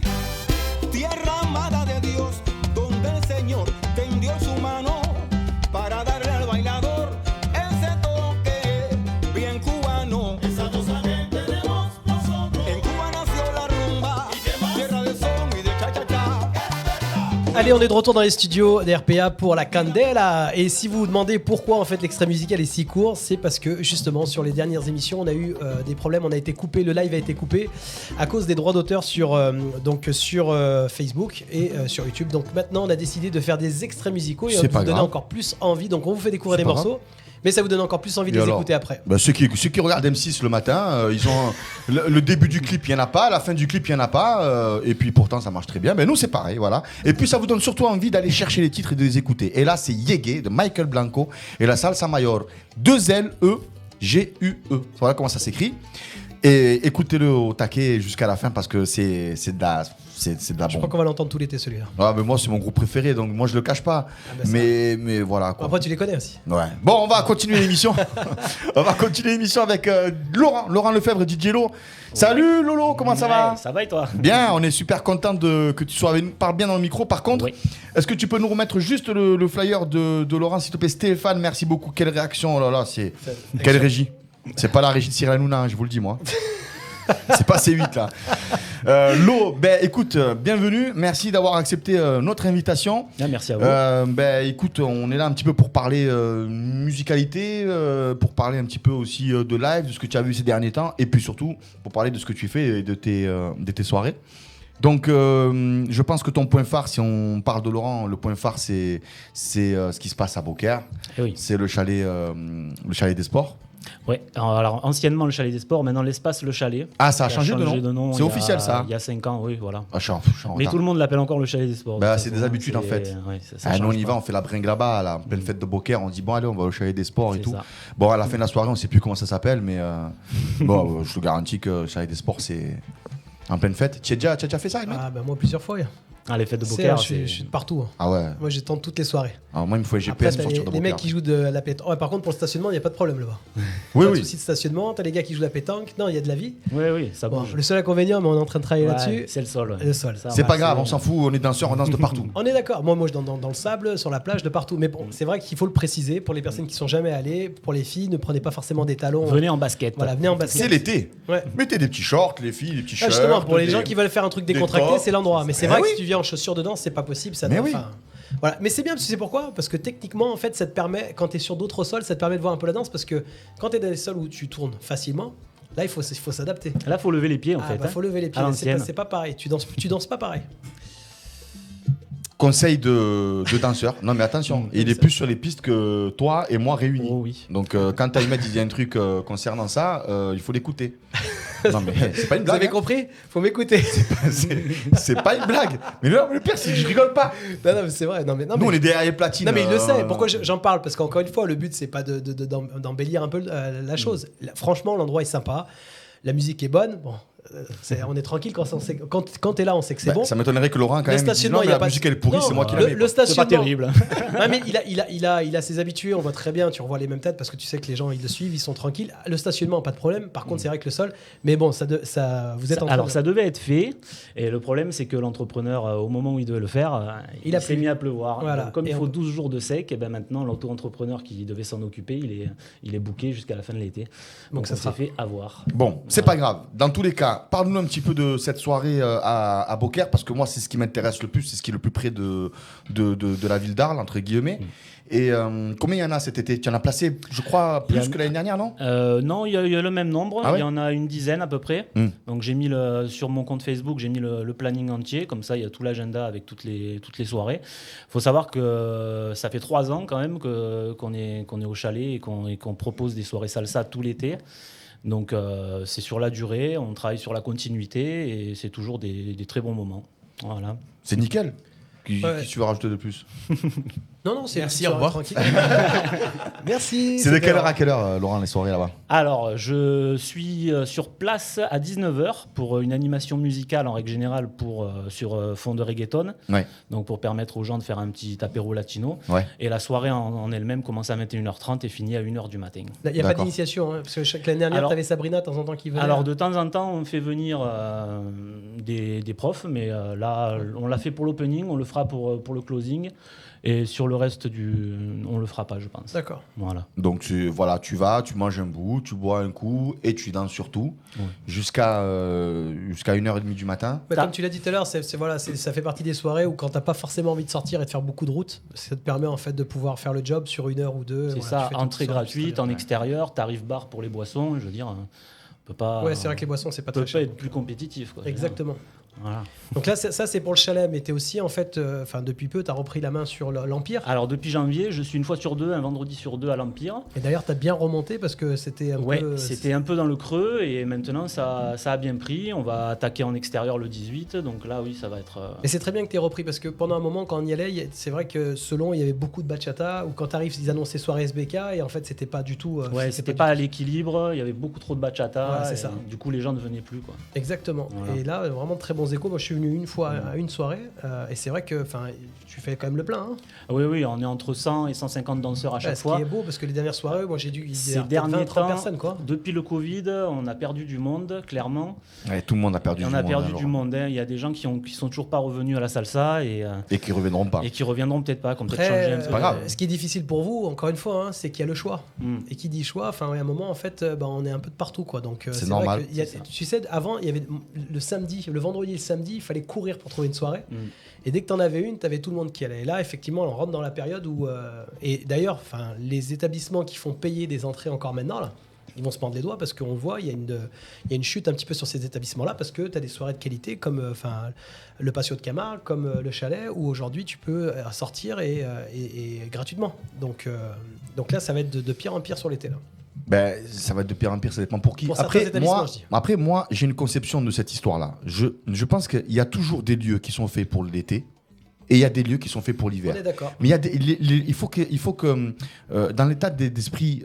Tierra amada de Dios, donde el Señor tendió su mano para darle al bailador ese toque bien cubano. Esa cosa que tenemos nosotros. En Cuba nació la rumba, tierra de son y de cha-cha-cha. Allez, on est de retour dans les studios d'RPA pour la Candela. Et si vous vous demandez pourquoi en fait l'extrait musical est si court, c'est parce que justement sur les dernières émissions, on a eu des problèmes, on a été coupé, le live a été coupé à cause des droits d'auteur sur Facebook et sur YouTube. Donc maintenant, on a décidé de faire des extraits musicaux et C'est on va pas vous donner grave. encore plus envie. Donc on vous fait découvrir C'est des pas morceaux. Mais ça vous donne encore plus envie de Et les alors écouter après. Bah, ceux qui regardent M6 le matin, ils ont le début du clip, il n'y en a pas, la fin du clip, il n'y en a pas, et puis pourtant ça marche très bien. Mais nous, c'est pareil, voilà. Et puis ça vous donne surtout envie d'aller chercher les titres et de les écouter. Et là, c'est Yege de Michael Blanco et la Salsa Mayor. 2 L-E-G-U-E. Voilà comment ça s'écrit. Et écoutez-le au taquet jusqu'à la fin parce que c'est de la Je crois bombe. qu'on va l'entendre tout l'été celui-là. Ah, mais moi, c'est mon groupe préféré, donc moi, je le cache pas. bah, ça mais voilà. Quoi. Après, tu les connais aussi. Ouais. Bon, on va continuer l'émission. On va continuer l'émission avec Laurent Lefebvre et DJ Lo. Salut Lolo, comment ça va? Ça va et toi? Bien, on est super content que tu sois avec nous. Parle bien dans le micro. Par contre, est-ce que tu peux nous remettre juste le flyer de Laurent, s'il te plaît? Stéphane, merci beaucoup. Quelle réaction, oh là là, c'est. Quelle régie? C'est pas la régie de Cyril Hanouna, je vous le dis moi. C'est passé vite là. Lo, ben écoute, bienvenue. Merci d'avoir accepté notre invitation. Ah, merci à vous. Ben écoute, on est là un petit peu pour parler musicalité, pour parler un petit peu aussi de live, de ce que tu as vu ces derniers temps, et puis surtout pour parler de ce que tu fais et de tes soirées. Donc, je pense que ton point phare, si on parle de Laurent, le point phare, c'est ce qui se passe à Beaucaire. Oui. C'est le chalet des sports. Oui, alors anciennement le chalet des sports, maintenant l'espace le chalet. Ah, ça a changé de nom. C'est officiel, ça. Il y a 5 ans, oui, voilà. Ah, je suis en Mais retard. tout le monde l'appelle encore le chalet des sports. Bah, c'est des habitudes en fait. Ouais, ça Nous on change y pas. va, on fait la bringue là-bas, à la pleine fête de Beaucaire, on dit bon allez on va au chalet des sports et C'est tout. ça. Bon à la fin de la soirée on sait plus comment ça s'appelle mais bon je te garantis que le chalet des sports c'est en pleine fête. Tu as déjà fait ça Ahmed? Ah bah moi plusieurs fois. Ah, les fêtes de C'est, Beaucaire, je suis de partout. Hein. Ah ouais. Moi j'attends toutes les soirées. Alors moi il me faut un Après, GPS t'as pour sortir de les Beaucaire. mecs qui jouent de la pétanque. Ouais, par contre pour le stationnement il n'y a pas de problème là-bas. Oui Pas de oui. souci de stationnement. T'as les gars qui jouent de la pétanque. Non il y a de la vie. Oui, ça Bon, bouge. le seul inconvénient, mais on est en train de travailler Ouais, là-dessus. c'est le sol. ouais. Le sol. Ça, C'est va, pas grave, on s'en fout, on est danseurs, on danse de partout. On est d'accord. Moi je danse dans le sable, sur la plage, de partout. Mais bon, c'est vrai qu'il faut le préciser pour les personnes qui sont jamais allées. Pour les filles, ne prenez pas forcément des talons. Venez en basket. Voilà, venez en basket. C'est l'été. Ouais. Mettez des petits shorts, les filles, des petits Ah, shirts. justement, pour les des- gens qui veulent faire un truc des décontracté, tops. c'est l'endroit. Mais c'est Eh vrai oui. que si tu viens en chaussures de danse, c'est pas possible. Ça Mais doit- oui. enfin, voilà. Mais c'est bien, tu sais pourquoi? Parce que techniquement, en fait, ça te permet, quand tu es sur d'autres sols, ça te permet de voir un peu la danse. Parce que quand tu es dans des sols où tu tournes facilement, là, il faut s'adapter. Là, faut lever les pieds en Ah, fait. bah, faut lever les pieds. À Mais c'est pas, l'ancienne. c'est pas pareil. Tu danses pas pareil. Conseil de danseur. Non mais attention, il est plus sur les pistes que toi et moi réunis. Oh oui. Donc quand Ahmed il dit un truc concernant ça, il faut l'écouter. Non mais c'est pas une Vous blague. avez hein. compris? Faut m'écouter. C'est pas une blague. Mais non, mais le pire c'est que je rigole pas. Non, mais c'est vrai. Non, mais Nous on est derrière les platines. Non mais il le sait. Pourquoi j'en parle? Parce qu'encore une fois, le but c'est pas d'embellir un peu la chose. Franchement, l'endroit est sympa. La musique est bonne. Bon, on est tranquille quand t'es là, on sait que c'est bon. Ça m'étonnerait que Laurent quand Le même dise stationnement, non, mais il y a la pas- musique elle est pourrie, Non, c'est moi qui le- l'aimais. le quoi. stationnement- C'est pas terrible. Non mais il a ses habitués, on voit très bien, tu revois les mêmes têtes parce que tu sais que les gens ils le suivent, ils sont tranquilles. Le stationnement, pas de problème. Par contre, c'est vrai que le sol, mais bon, vous êtes en train Alors de- ça devait être fait, et le problème c'est que l'entrepreneur, au moment où il devait le faire, Il a s'est plu. mis à pleuvoir. Voilà. Donc, comme Et il faut on- 12 jours de sec, et ben maintenant l'auto-entrepreneur qui devait s'en occuper, il est booké jusqu'à la fin de l'été. Donc ça ça s'est sera- fait avoir. Bon, c'est pas grave. Dans tous les cas, parle-nous un petit peu de cette soirée à Beaucaire, parce que moi, c'est ce qui m'intéresse le plus, c'est ce qui est le plus près de la ville d'Arles, entre guillemets. Et combien il y en a cet été? Tu en as placé, je crois, Il y plus a- que l'année dernière, non? Non, il y a le même nombre. Ah ouais Il y en a une dizaine à peu près. Hmm. Donc j'ai mis sur mon compte Facebook, j'ai mis le planning entier. Comme ça, il y a tout l'agenda avec toutes les soirées. Il faut savoir que ça fait 3 ans quand même qu'on est au chalet et qu'on propose des soirées salsa tout l'été. Donc c'est sur la durée, on travaille sur la continuité et c'est toujours des très bons moments. Voilà. C'est nickel. Qui Ouais. tu veux rajouter de plus? Non, c'est Merci, une au revoir. tranquille. Merci. C'est de quelle heure bien. à quelle heure, Laurent, les soirées là-bas? Alors, je suis sur place à 19h pour une animation musicale en règle générale sur fond de reggaeton. Ouais. Donc, pour permettre aux gens de faire un petit apéro latino. Ouais. Et la soirée en elle-même commence à 21h30 et finit à 1h du matin. Il n'y a pas D'accord. d'initiation, hein, parce que l'année dernière, Alors- tu avais Sabrina de temps en temps qui venait. Alors, de temps en temps, on fait venir des profs, mais là, on l'a fait pour l'opening, on le fera pour le closing. Et sur le reste on le fera pas, je pense. D'accord. Voilà. Donc tu vas, tu manges un bout, tu bois un coup et tu danses surtout Ouais. jusqu'à 1h30 du matin. Bah, comme tu l'as dit tout à l'heure, ça fait partie des soirées où quand t'as pas forcément envie de sortir et de faire beaucoup de routes, ça te permet en fait de pouvoir faire le job sur 1 heure ou 2. C'est ça, entrée gratuite, en extérieur, tarif bar pour les boissons, je veux dire, on peut pas... Ouais, c'est vrai que les boissons, c'est pas peut très cher. pas être plus compétitif. Quoi, je veux dire. Exactement. Voilà. Donc là, ça c'est pour le chalet, mais t'es aussi en fait, depuis peu, t'as repris la main sur l'Empire. Alors depuis janvier, je suis une fois sur deux, un vendredi sur deux à l'Empire. Et d'ailleurs, t'as bien remonté parce que c'était un peu. C'était un peu dans le creux et maintenant ça a bien pris. On va attaquer en extérieur le 18, donc là oui, ça va être... Et c'est très bien que t'aies repris parce que pendant un moment, quand on y allait, c'est vrai que selon, il y avait beaucoup de bachata ou quand t'arrives, ils annonçaient soirée SBK et en fait, c'était pas du tout. Ouais, c'était pas à l'équilibre, il y avait beaucoup trop de bachata. Voilà, c'est et ça. Du coup, les gens ne venaient plus. Quoi. Exactement. Voilà. Et là, vraiment très bon bons échos. Moi, je suis venu une fois à une soirée et c'est vrai que tu fais quand même le plein. Hein. Oui, on est entre 100 et 150 danseurs à chaque fois. Ce qui est beau parce que les dernières soirées, moi j'ai dû ces derniers 20-30 temps, personnes quoi. Depuis le Covid, on a perdu du monde, clairement. Ouais, tout le monde a perdu du monde. On a perdu alors. du monde. Hein. Il y a des gens qui sont toujours pas revenus à la salsa et qui reviendront pas. Et qui reviendront peut-être pas, comme Après, peut-être changer un peu. C'est pas grave. Ce qui est difficile pour vous, encore une fois, hein, c'est qu'il y a le choix. Et qui dit choix, à un moment en fait, on est un peu de partout quoi. Donc c'est normal. Vrai que tu sais, avant il y avait le vendredi et le samedi, il fallait courir pour trouver une soirée. Et dès que tu en avais une, tu avais tout le monde qui allait. Et là, effectivement, on rentre dans la période où... et d'ailleurs, les établissements qui font payer des entrées encore maintenant, là, ils vont se prendre les doigts parce qu'on voit, il y a une chute un petit peu sur ces établissements-là parce que tu as des soirées de qualité comme le Patio de Camargue, comme le Chalet, où aujourd'hui, tu peux sortir et gratuitement. Donc là, ça va être de pire en pire sur l'été. Là. Ben, ça va être de pire en pire, ça dépend pour qui. Pour certains établissements, je dis. Après, moi, j'ai une conception de cette histoire-là. Je pense qu'il y a toujours des lieux qui sont faits pour l'été et il y a des lieux qui sont faits pour l'hiver. On est d'accord. Mais il faut que dans l'état d'esprit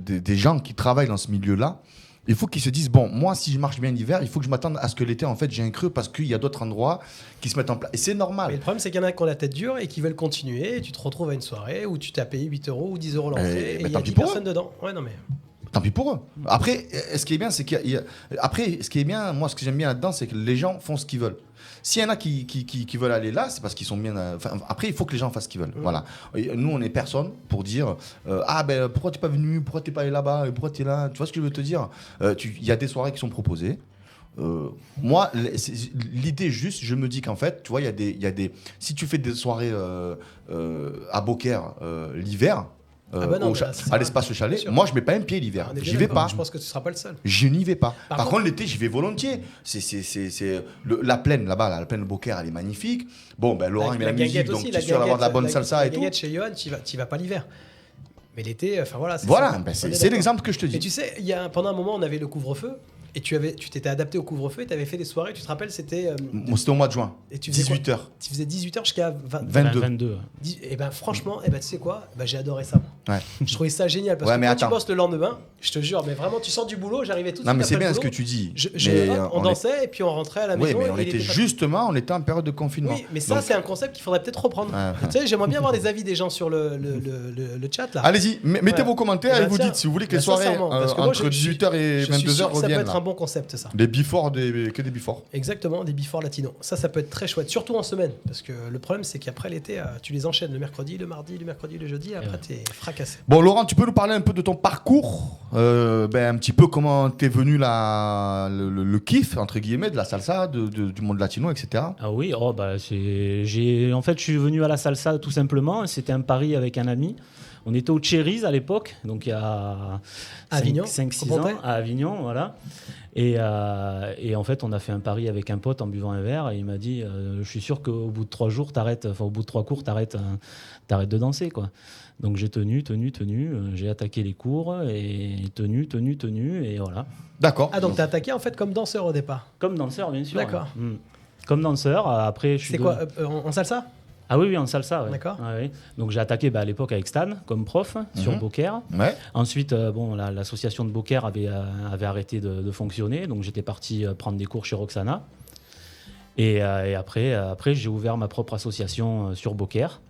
des gens qui travaillent dans ce milieu-là, il faut qu'ils se disent, bon, moi, si je marche bien l'hiver, il faut que je m'attende à ce que l'été, en fait, j'ai un creux parce qu'il y a d'autres endroits qui se mettent en place. Et c'est normal. Mais le problème, c'est qu'il y en a qui ont la tête dure et qui veulent continuer. Et tu te retrouves à une soirée où tu t'as payé 8 € ou 10 € l'entrée et il y a 10 personnes dedans. Ouais, non, mais... Tant pis pour eux. Après, ce qui est bien, c'est ce qui est bien, moi, ce que j'aime bien là-dedans, c'est que les gens font ce qu'ils veulent. S'il y en a qui veulent aller là, c'est parce qu'ils sont bien. Après, il faut que les gens fassent ce qu'ils veulent. Voilà. Et nous, on n'est personne pour dire pourquoi t'es pas venu, pourquoi t'es pas allé là-bas, pourquoi t'es là. Tu vois ce que je veux te dire? Il y a des soirées qui sont proposées. Moi, l'idée juste, je me dis qu'en fait, tu vois, il y a des. Si tu fais des soirées à Beaucaire l'hiver. À l'espace Chalet, moi je mets pas un pied l'hiver, j'y vais pas. Je pense que tu seras pas le seul. Je n'y vais pas. Par contre, l'été, j'y vais volontiers. La plaine là-bas, la plaine de Beaucaire, elle est magnifique. Bon, ben Laurent il met la musique, donc tu es sûr d'avoir de la bonne salsa et tout. La chez Johan, tu vas pas l'hiver. Mais l'été, voilà. C'est l'exemple que je te dis. Et tu sais, pendant un moment, on avait le couvre-feu. Et tu t'étais adapté au couvre-feu et tu avais fait des soirées, tu te rappelles, c'était... c'était au mois de juin, 18h. Tu faisais 18h jusqu'à 22. Et ben franchement, tu sais quoi, j'ai adoré ça. Ouais. Je trouvais ça génial parce que quand tu bosses le lendemain, je te jure, mais vraiment, tu sors du boulot, j'arrivais tout de suite. Non, mais c'est bien ce que tu dis. On dansait et puis on rentrait à la maison. Oui, mais on était en période de confinement. Oui, mais ça, c'est un concept qu'il faudrait peut-être reprendre. Tu sais, j'aimerais bien avoir des avis des gens sur le chat là. Allez-y, mettez vos commentaires et vous dites si vous voulez que les soirées entre 18h et 22h reviennent. Ça peut être un bon concept, ça. Des before, que des before. Exactement, des before latinos. Ça peut être très chouette, surtout en semaine. Parce que le problème, c'est qu'après l'été, tu les enchaînes le mercredi, le mardi, le mercredi, le jeudi, et après, t'es fracassé. Bon, Laurent, tu peux nous parler un peu de ton parcours un petit peu comment t'es venu le kiff, entre guillemets, de la salsa, du monde latino, etc. Ah oui, en fait, je suis venu à la salsa tout simplement. C'était un pari avec un ami. On était au Cherries à l'époque, donc il y a 5-6 ans, à Avignon, voilà. Et en fait, on a fait un pari avec un pote en buvant un verre et il m'a dit je suis sûr qu'au bout de 3 jours, au bout de 3 cours, t'arrêtes de danser, quoi. Donc j'ai tenu, j'ai attaqué les cours et tenu, et voilà. D'accord. Ah, donc t'as attaqué en fait comme danseur au départ? Comme danseur, bien sûr. D'accord. Comme danseur, après je suis... C'est quoi, en salsa? Ah oui, en salsa, ouais. D'accord. Ah, oui. Donc j'ai attaqué à l'époque avec Stan comme prof sur Beaucaire. Ouais. Ensuite, l'association de Beaucaire avait arrêté de fonctionner, donc j'étais parti prendre des cours chez Roxana. Et après, j'ai ouvert ma propre association sur Beaucaire.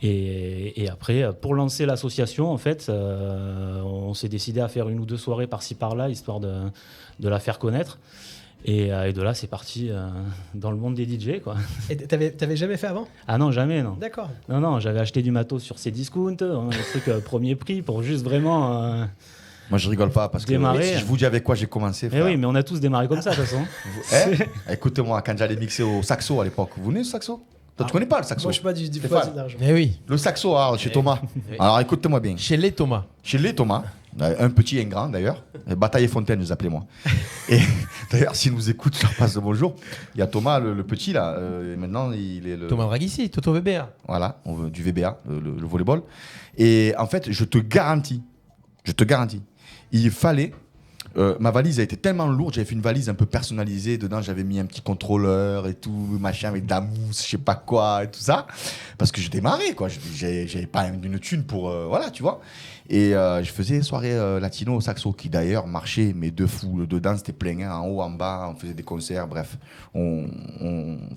Et après, pour lancer l'association, en fait, on s'est décidé à faire 1 ou 2 soirées par-ci par-là, histoire de la faire connaître. Et de là, c'est parti dans le monde des DJ, quoi. Et t'avais jamais fait avant? Ah non, jamais, non. D'accord. Non, j'avais acheté du matos sur Cdiscount, un truc premier prix pour juste vraiment... Moi, je rigole pas parce que si je vous dis avec quoi j'ai commencé. Eh oui, mais on a tous démarré comme ça, de toute façon. Écoutez-moi, quand j'allais mixer au saxo à l'époque, vous venez au saxo? Toi, tu connais pas le saxo? Moi, je suis pas du voisinage. Mais oui. Le saxo, chez Thomas. Alors, écoutez-moi bien. Chez les Thomas. Un petit et un grand d'ailleurs. Bataille et Fontaine, nous appelez moi. Et d'ailleurs, s'il nous écoute, je leur passe le bonjour. Il y a Thomas, le petit là. Maintenant, il est le. Thomas Dragissi, Toto VBA. Voilà, du VBA, le volleyball. Et en fait, je te garantis, il fallait ma valise a été tellement lourde, j'avais fait une valise un peu personnalisée. Dedans, j'avais mis un petit contrôleur et tout, machin, avec de la mousse, je sais pas quoi et tout ça. Parce que je démarrais, quoi. J'avais pas une thune pour. Voilà, tu vois. Et je faisais soirée latino au Saxo, qui d'ailleurs marchait, mais de fou. Dedans, c'était plein, hein, en haut, en bas, on faisait des concerts, bref. On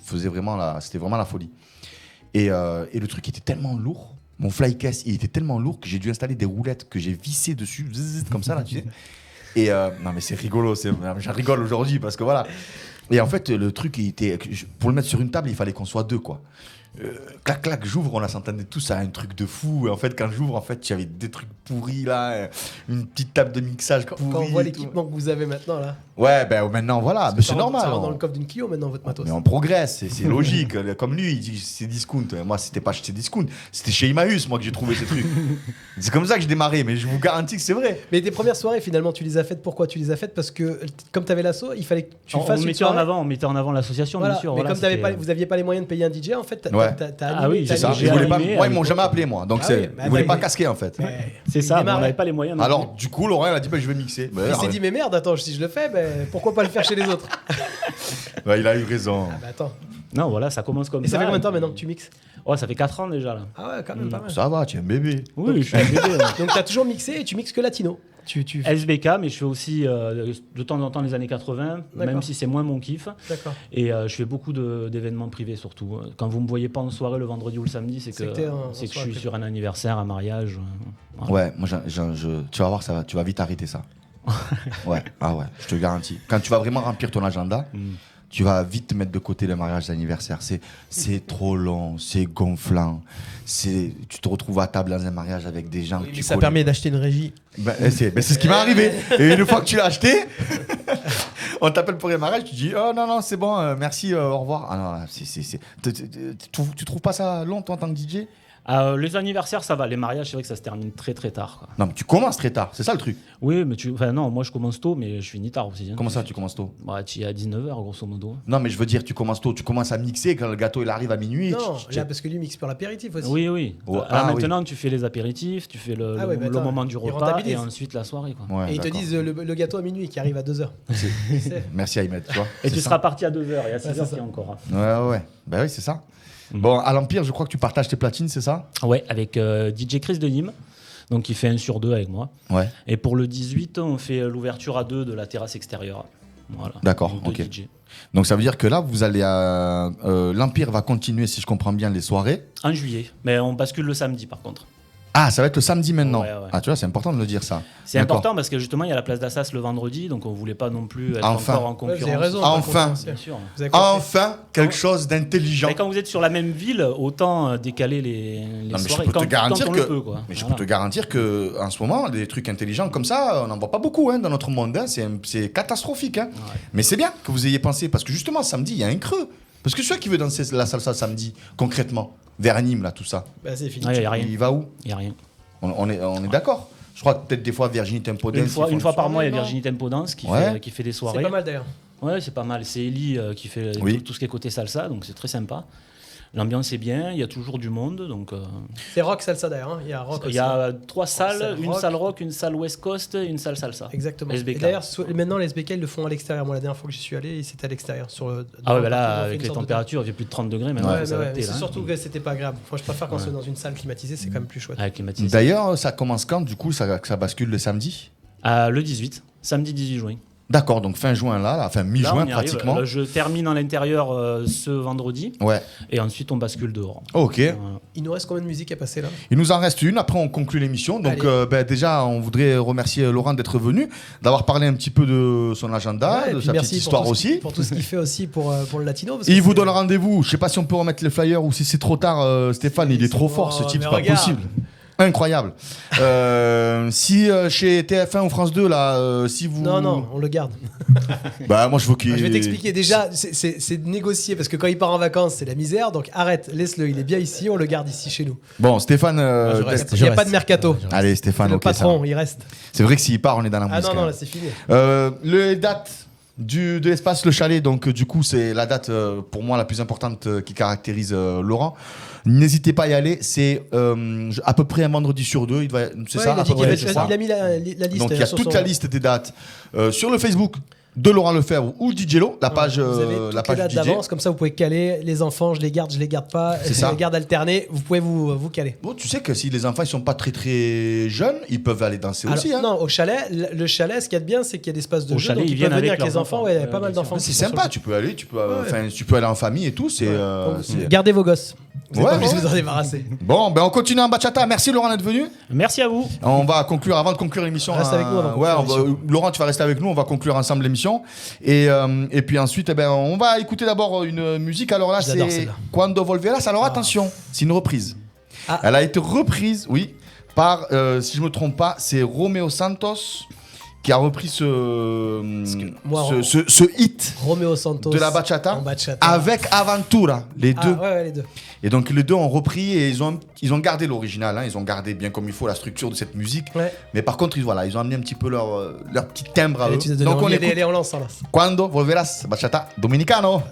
faisait vraiment c'était vraiment la folie. Et le truc était tellement lourd. Mon flycase, il était tellement lourd que j'ai dû installer des roulettes que j'ai vissées dessus, comme ça, là, tu sais. Et non, mais c'est rigolo, j'en rigole aujourd'hui parce que voilà. Et en fait, le truc, pour le mettre sur une table, il fallait qu'on soit deux, quoi. Clac, clac, j'ouvre, on s'entendait tous à un truc de fou. Et en fait, quand j'ouvre, en fait, j'avais des trucs pourris, là, une petite table de mixage pourrie. Quand on voit l'équipement que vous avez maintenant, là. Ouais, ben maintenant, voilà, mais c'est normal. Ça rentre dans le coffre d'une Clio, maintenant, votre matos. Mais on progresse, c'est logique. Comme lui, il dit c'est discount. Moi, c'était pas chez discount, c'était chez Emmaüs, moi, que j'ai trouvé ces trucs. C'est comme ça que je démarrais, mais je vous garantis que c'est vrai. Mais tes premières soirées, finalement, tu les as faites. Pourquoi tu les as faites? Parce que, comme tu avais l'assaut, il fallait que tu fasses une soirée. On mettait en avant l'association, voilà. bien sûr. Mais voilà, comme vous n'aviez pas les moyens de payer un DJ, en fait, t'as ah oui, c'est ça. Ils m'ont jamais appelé, moi. Donc, ils voulaient pas casquer, en fait. C'est ça, on n'avait pas les moyens. Alors, du coup, Laurent, il a dit je vais mixer. Il s'est dit mais merde, attends, si je le fais, pourquoi pas le faire chez les autres? Il a eu raison. Attends. Non, voilà, ça commence comme ça. Et ça fait combien de temps maintenant que tu mixes? Oh, ça fait 4 ans déjà là. Ah ouais, quand même pas mal. Ça va, tu es un bébé. Oui, je suis un bébé. Donc t'as toujours mixé et tu mixes que latino. SBK, mais je fais aussi de temps en temps les années 80, même si c'est moins mon kiff. D'accord. Et je fais beaucoup d'événements privés surtout. Quand vous me voyez pas en soirée le vendredi ou le samedi, c'est que je suis sur un anniversaire, un mariage. Voilà. Ouais, moi tu vas voir, tu vas vite arrêter ça. Ouais, je te garantis. Quand tu vas vraiment remplir ton agenda, tu vas vite te mettre de côté le mariage d'anniversaire. C'est trop long, c'est gonflant. Tu te retrouves à table dans un mariage avec des gens que tu ça connais. permet d'acheter une régie. C'est ce qui m'est arrivé. Et une fois que tu l'as acheté, on t'appelle pour les mariages, tu dis oh non, c'est bon, merci, au revoir. Ah non, tu trouves pas ça long, toi, en tant que DJ? Les anniversaires, ça va. Les mariages, c'est vrai que ça se termine très très tard, quoi. Non, mais tu commences très tard, c'est ça le truc. Oui, mais non, moi je commence tôt, mais je finis tard aussi. Hein. Comment ça, tu commences tôt? Tu y es à 19h, grosso modo. Non, mais je veux dire, tu commences tôt, tu commences à mixer quand le gâteau il arrive à minuit. Non, là, parce que lui mixe pour l'apéritif aussi. Oui. Maintenant, tu fais les apéritifs, tu fais le moment du repas et ensuite la soirée, quoi. Ouais, et ils te disent le gâteau à minuit qui arrive à 2h. Merci Ahmed, tu vois. Et tu seras parti à 2h et à 6h, il y a encore. Ouais. Bah oui, c'est ça. Bon, à l'Empire, je crois que tu partages tes platines, c'est ça? Ouais, avec DJ Chris de Nîmes, donc il fait 1 sur 2 avec moi. Ouais. Et pour le 18, on fait l'ouverture à 2 de la terrasse extérieure. Voilà. D'accord, ok. DJ. Donc ça veut dire que là, vous allez l'Empire va continuer, si je comprends bien, les soirées. En juillet, mais on bascule le samedi par contre. Ah, ça va être le samedi maintenant. Ouais. Ah, tu vois, c'est important de le dire ça. C'est important parce que justement, il y a la place d'Assas le vendredi, donc on voulait pas non plus être encore en concurrence. Vous avez raison. Enfin, bien sûr. Enfin, quelque chose d'intelligent. Mais quand vous êtes sur la même ville, autant décaler les soirées je peux te garantir quand on le peut, quoi. Mais je peux te garantir que en ce moment, des trucs intelligents comme ça, on n'en voit pas beaucoup dans notre monde. Hein. C'est catastrophique. Hein. Ouais. Mais c'est bien que vous ayez pensé parce que justement, samedi, il y a un creux. Parce que celui qui veut danser la salsa samedi, concrètement, vers Nîmes, là, tout ça. Bah, c'est fini. Il y a rien. Il va où? Il y a rien. On est d'accord. Je crois que peut-être des fois Virginie Tempo Dance. Une fois par mois, il y a Virginie Tempo Dance qui fait des soirées. C'est pas mal d'ailleurs. Ouais, c'est pas mal. C'est Ellie qui fait tout ce qui est côté salsa, donc c'est très sympa. L'ambiance est bien, il y a toujours du monde. Donc, c'est rock salsa d'ailleurs. Hein. Il y a rock. Il y a 3 salles, une salle rock, une salle West Coast et une salle salsa. Exactement. SBK. Et d'ailleurs, maintenant les SBK ils le font à l'extérieur. Moi la dernière fois que j'y suis allé, c'était à l'extérieur. Là, avec les températures, il fait plus de 30 degrés maintenant. C'est surtout que c'était pas agréable. Moi je préfère quand c'est dans une salle climatisée, c'est quand même plus chouette. D'ailleurs, ça commence quand du coup ça bascule le samedi? Le 18, samedi 18 juin. D'accord, donc fin juin enfin mi-juin pratiquement. Je termine en l'intérieur ce vendredi. Ouais. Et ensuite on bascule dehors. Ok. Il nous reste combien de musique à passer là? Il nous en reste une, après on conclut l'émission. Donc déjà on voudrait remercier Laurent d'être venu, d'avoir parlé un petit peu de son agenda, de sa petite histoire aussi. Pour tout ce qu'il fait aussi pour le latino. Parce il vous donne rendez-vous, je sais pas si on peut remettre les flyers ou si c'est trop tard, Stéphane, il est trop fort ce type, c'est pas possible. Incroyable. Si chez TF1 ou France 2 là, si vous... Non, on le garde. Bah moi je veux qu'il... Je vais t'expliquer. Déjà, c'est négocié parce que quand il part en vacances, c'est la misère. Donc arrête, laisse-le. Il est bien ici. On le garde ici chez nous. Bon, Stéphane. Il n'y a pas de mercato. Allez, Stéphane. Le patron, il reste. C'est vrai que s'il part, on est dans la musique. Ah non, là c'est fini. Les dates de l'espace Le Chalet. Donc, du coup, c'est la date pour moi la plus importante qui caractérise Laurent. N'hésitez pas à y aller. C'est à peu près un vendredi sur 2. C'est ça, à peu près, c'est ça. Il a mis la liste. Donc, il y a toute la liste des dates sur le Facebook de Laurent Lefebvre ou DJ Lo, la page, vous avez toutes la page les dates DJ. d'avance, comme ça vous pouvez caler les enfants, je les garde pas, C'est je ça. les garde alternés, vous pouvez vous caler. Bon, tu sais que si les enfants ils sont pas très très jeunes, ils peuvent aller danser Alors, aussi. Hein. Non, au chalet, le chalet, ce qu'il y a de bien, c'est qu'il y a des espaces de Au jeu, chalet, donc ils ils viennent peuvent venir avec avec les leurs enfants, enfants. ouais, il y a pas mal d'enfants. C'est qui sont sympa, sur tu peux aller, tu peux aller en famille et tout. Gardez vos gosses. Vous n'êtes Ouais, pas obligé ouais. de vous en débarrasser. Bon, ben on continue en bachata. Merci Laurent d'être venu. Merci à vous. On va conclure avant de conclure l'émission. Reste avec nous avant de conclure l'émission. Laurent, tu vas rester avec nous. On va conclure ensemble l'émission. Et puis ensuite, eh ben, on va écouter d'abord une musique. Alors là, J'adore c'est celle-là. Quando Volveras. Alors attention, c'est une reprise. Ah. Elle a été reprise, oui, par, si je me trompe pas, c'est Romeo Santos qui a repris ce hit Romeo Santos de la bachata, en bachata. avec Aventura, les deux. Ouais, les deux. Et donc les deux ont repris et ils ont gardé l'original, hein, ils ont gardé bien comme il faut la structure de cette musique. Ouais. Mais par contre, ils ont amené un petit peu leur petit timbre à Allez, eux. tu nous as donné Donc on envie. écoute Allez, on lance. Quando Volveras, bachata dominicano.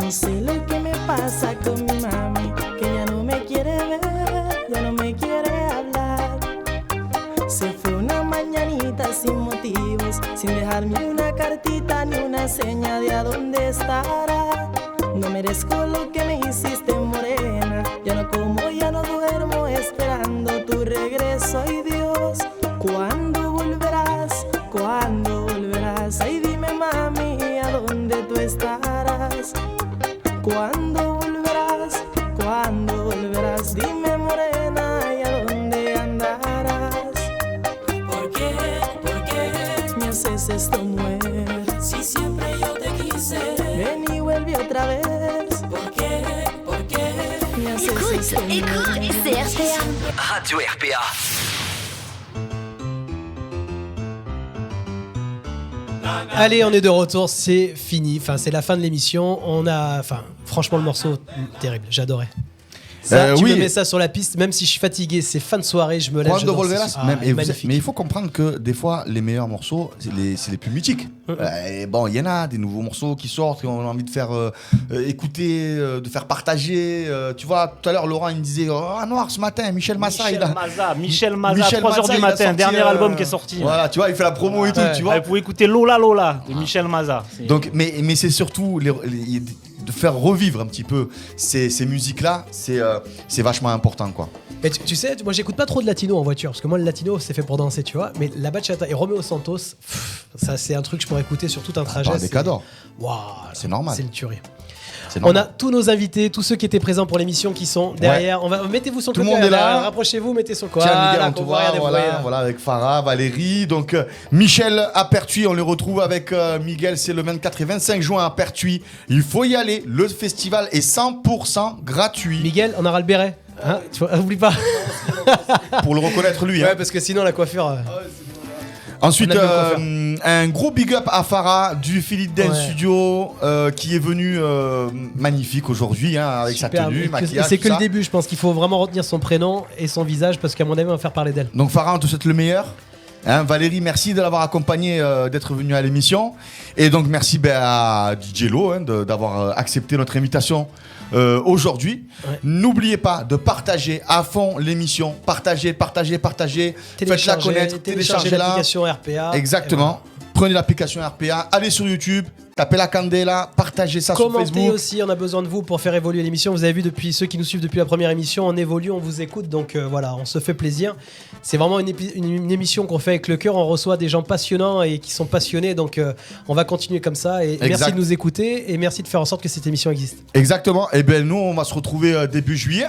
No sé lo que me pasa con mi mami, que ya no me quiere ver, ya no me quiere hablar. Se fue una mañanita sin motivos, sin dejarme una cartita ni una seña de a dónde estará. No merezco lo que me hiciste, morena, ya no como, ya no duermo esperando tu regreso. Ay Dios, ¿cuándo volverás? ¿Cuándo volverás? Ay dime mami, ¿a dónde tú estarás? ¿Cuándo volverás? ¿Cuándo volverás? Dime morena, ¿y a dónde andarás? ¿Por qué? ¿Por qué? Me haces esto, mujer. Si siempre yo te quise. Ven y vuelve otra vez. ¿Por qué? ¿Por qué? Me haces esto, Écoute, c'est RPA. Radio RPA. Allez, on est de retour, c'est fini. Enfin, c'est la fin de l'émission. Franchement, le morceau, terrible. J'adorais. Ça, tu oui. me mets ça sur la piste, même si je suis fatigué, c'est fin de soirée, je me lève. Quando Volveras, mais magnifique. il faut comprendre que des fois, les meilleurs morceaux, c'est les plus mythiques. Et bon, il y en a des nouveaux morceaux qui sortent, qu'on a envie de faire écouter, de faire partager. Tu vois, tout à l'heure, Laurent, il me disait Noir ce matin, Michel Massa. Michel Mazza, 3h du matin, dernier album qui est sorti. Voilà, tu vois, il fait la promo et tout, tu vois. Vous pouvez écouter Lola Lola de Michel Mazza. Donc, mais c'est surtout de faire revivre un petit peu ces musiques-là, c'est vachement important, quoi. Mais tu sais, moi j'écoute pas trop de latino en voiture, parce que moi le latino c'est fait pour danser, tu vois. Mais la bachata et Romeo Santos, ça c'est un truc que je pourrais écouter sur tout un trajet. Des cadors. Waouh, c'est normal. C'est une tuerie. C'est On normal. a tous nos invités, tous ceux qui étaient présents pour l'émission qui sont derrière. Mettez-vous sur le Tout le côté, monde est là. Rapprochez-vous, mettez sur le côté. Tiens, Miguel, on te qu'on voit, rien des bruits, là. voilà, avec Farah, Valérie. Donc, Michel à Pertuis, on les retrouve avec Miguel, c'est le 24 et 25 juin à Pertuis. Il faut y aller, le festival est 100% gratuit. Miguel, on aura le béret. Hein, oublie pas. Pour le reconnaître lui. Ouais, hein. parce que sinon la coiffure. Ensuite, on a de quoi un gros big up à Farah du Philippe Dance Ouais. Studio qui est venu magnifique aujourd'hui hein, avec Super. sa tenue, maquillage. C'est tout que le ça. début, je pense qu'il faut vraiment retenir son prénom et son visage parce qu'à mon avis, on va faire parler d'elle. Donc Farah, on te souhaite le meilleur. Hein, Valérie, merci de l'avoir accompagné, d'être venue à l'émission. Et donc merci à DJ Lo hein, d'avoir accepté notre invitation aujourd'hui. Ouais. N'oubliez pas de partager à fond l'émission. Partagez. Faites-la connaître, téléchargez téléchargez-la. l'application RPA. Exactement. Prenez l'application RPA, allez sur YouTube, tapez la Candela, partagez ça sur Commentez Facebook. aussi, on a besoin de vous pour faire évoluer l'émission. Vous avez vu, depuis ceux qui nous suivent depuis la première émission, on évolue, on vous écoute, donc voilà, on se fait plaisir. C'est vraiment une émission qu'on fait avec le cœur, on reçoit des gens passionnants et qui sont passionnés, donc on va continuer comme ça. Et Exact. merci de nous écouter et merci de faire en sorte que cette émission existe. Exactement. Et bien nous, on va se retrouver début juillet.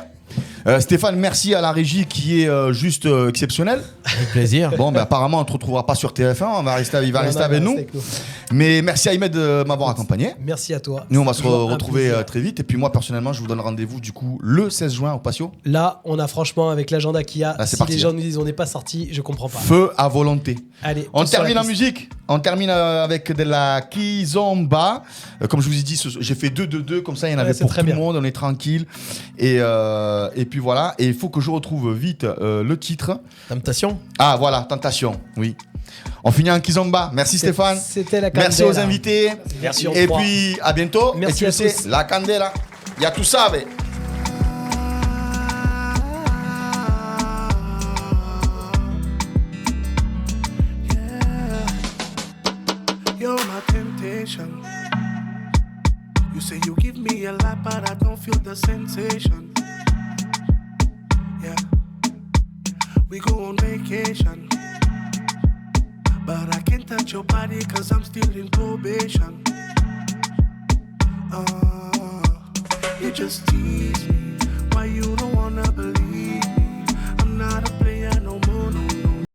Stéphane, merci à la régie qui est juste exceptionnelle. Avec plaisir. Bon, ben apparemment, on ne te retrouvera pas sur TF1, il va rester avec nous. Mais merci à Ahmed de m'avoir accompagné. Merci à toi. Nous, on va se Toujours un retrouver plaisir. très vite. Et puis moi, personnellement, je vous donne rendez-vous du coup le 16 juin au Patio. Là, on a franchement, avec l'agenda qu'il y a, Là, c'est si parti, les gens hein. nous disent on n'est pas sorti, je comprends pas. Feu à volonté. Allez, On tous sur la termine en piste. musique. On termine avec de la Kizomba. Comme je vous ai dit, j'ai fait 2-2-2. Comme ça, il y en Ouais, avait c'est pour très tout bien. le monde. On est tranquille. Et puis voilà, et il faut que je retrouve vite le titre. Temptation. Ah voilà, Tentation, oui. On finit en Kizomba. Merci Stéphane. C'était la Candela. Merci aux invités. Merci Et puis à bientôt. Merci et à tu sais, tous. la Candela, ya tu sabes. You're my temptation. You say you give me a lot, but I don't feel the sensation. Yeah, we go on vacation, but I can't touch your body 'cause I'm still in probation. You just tease me, why you don't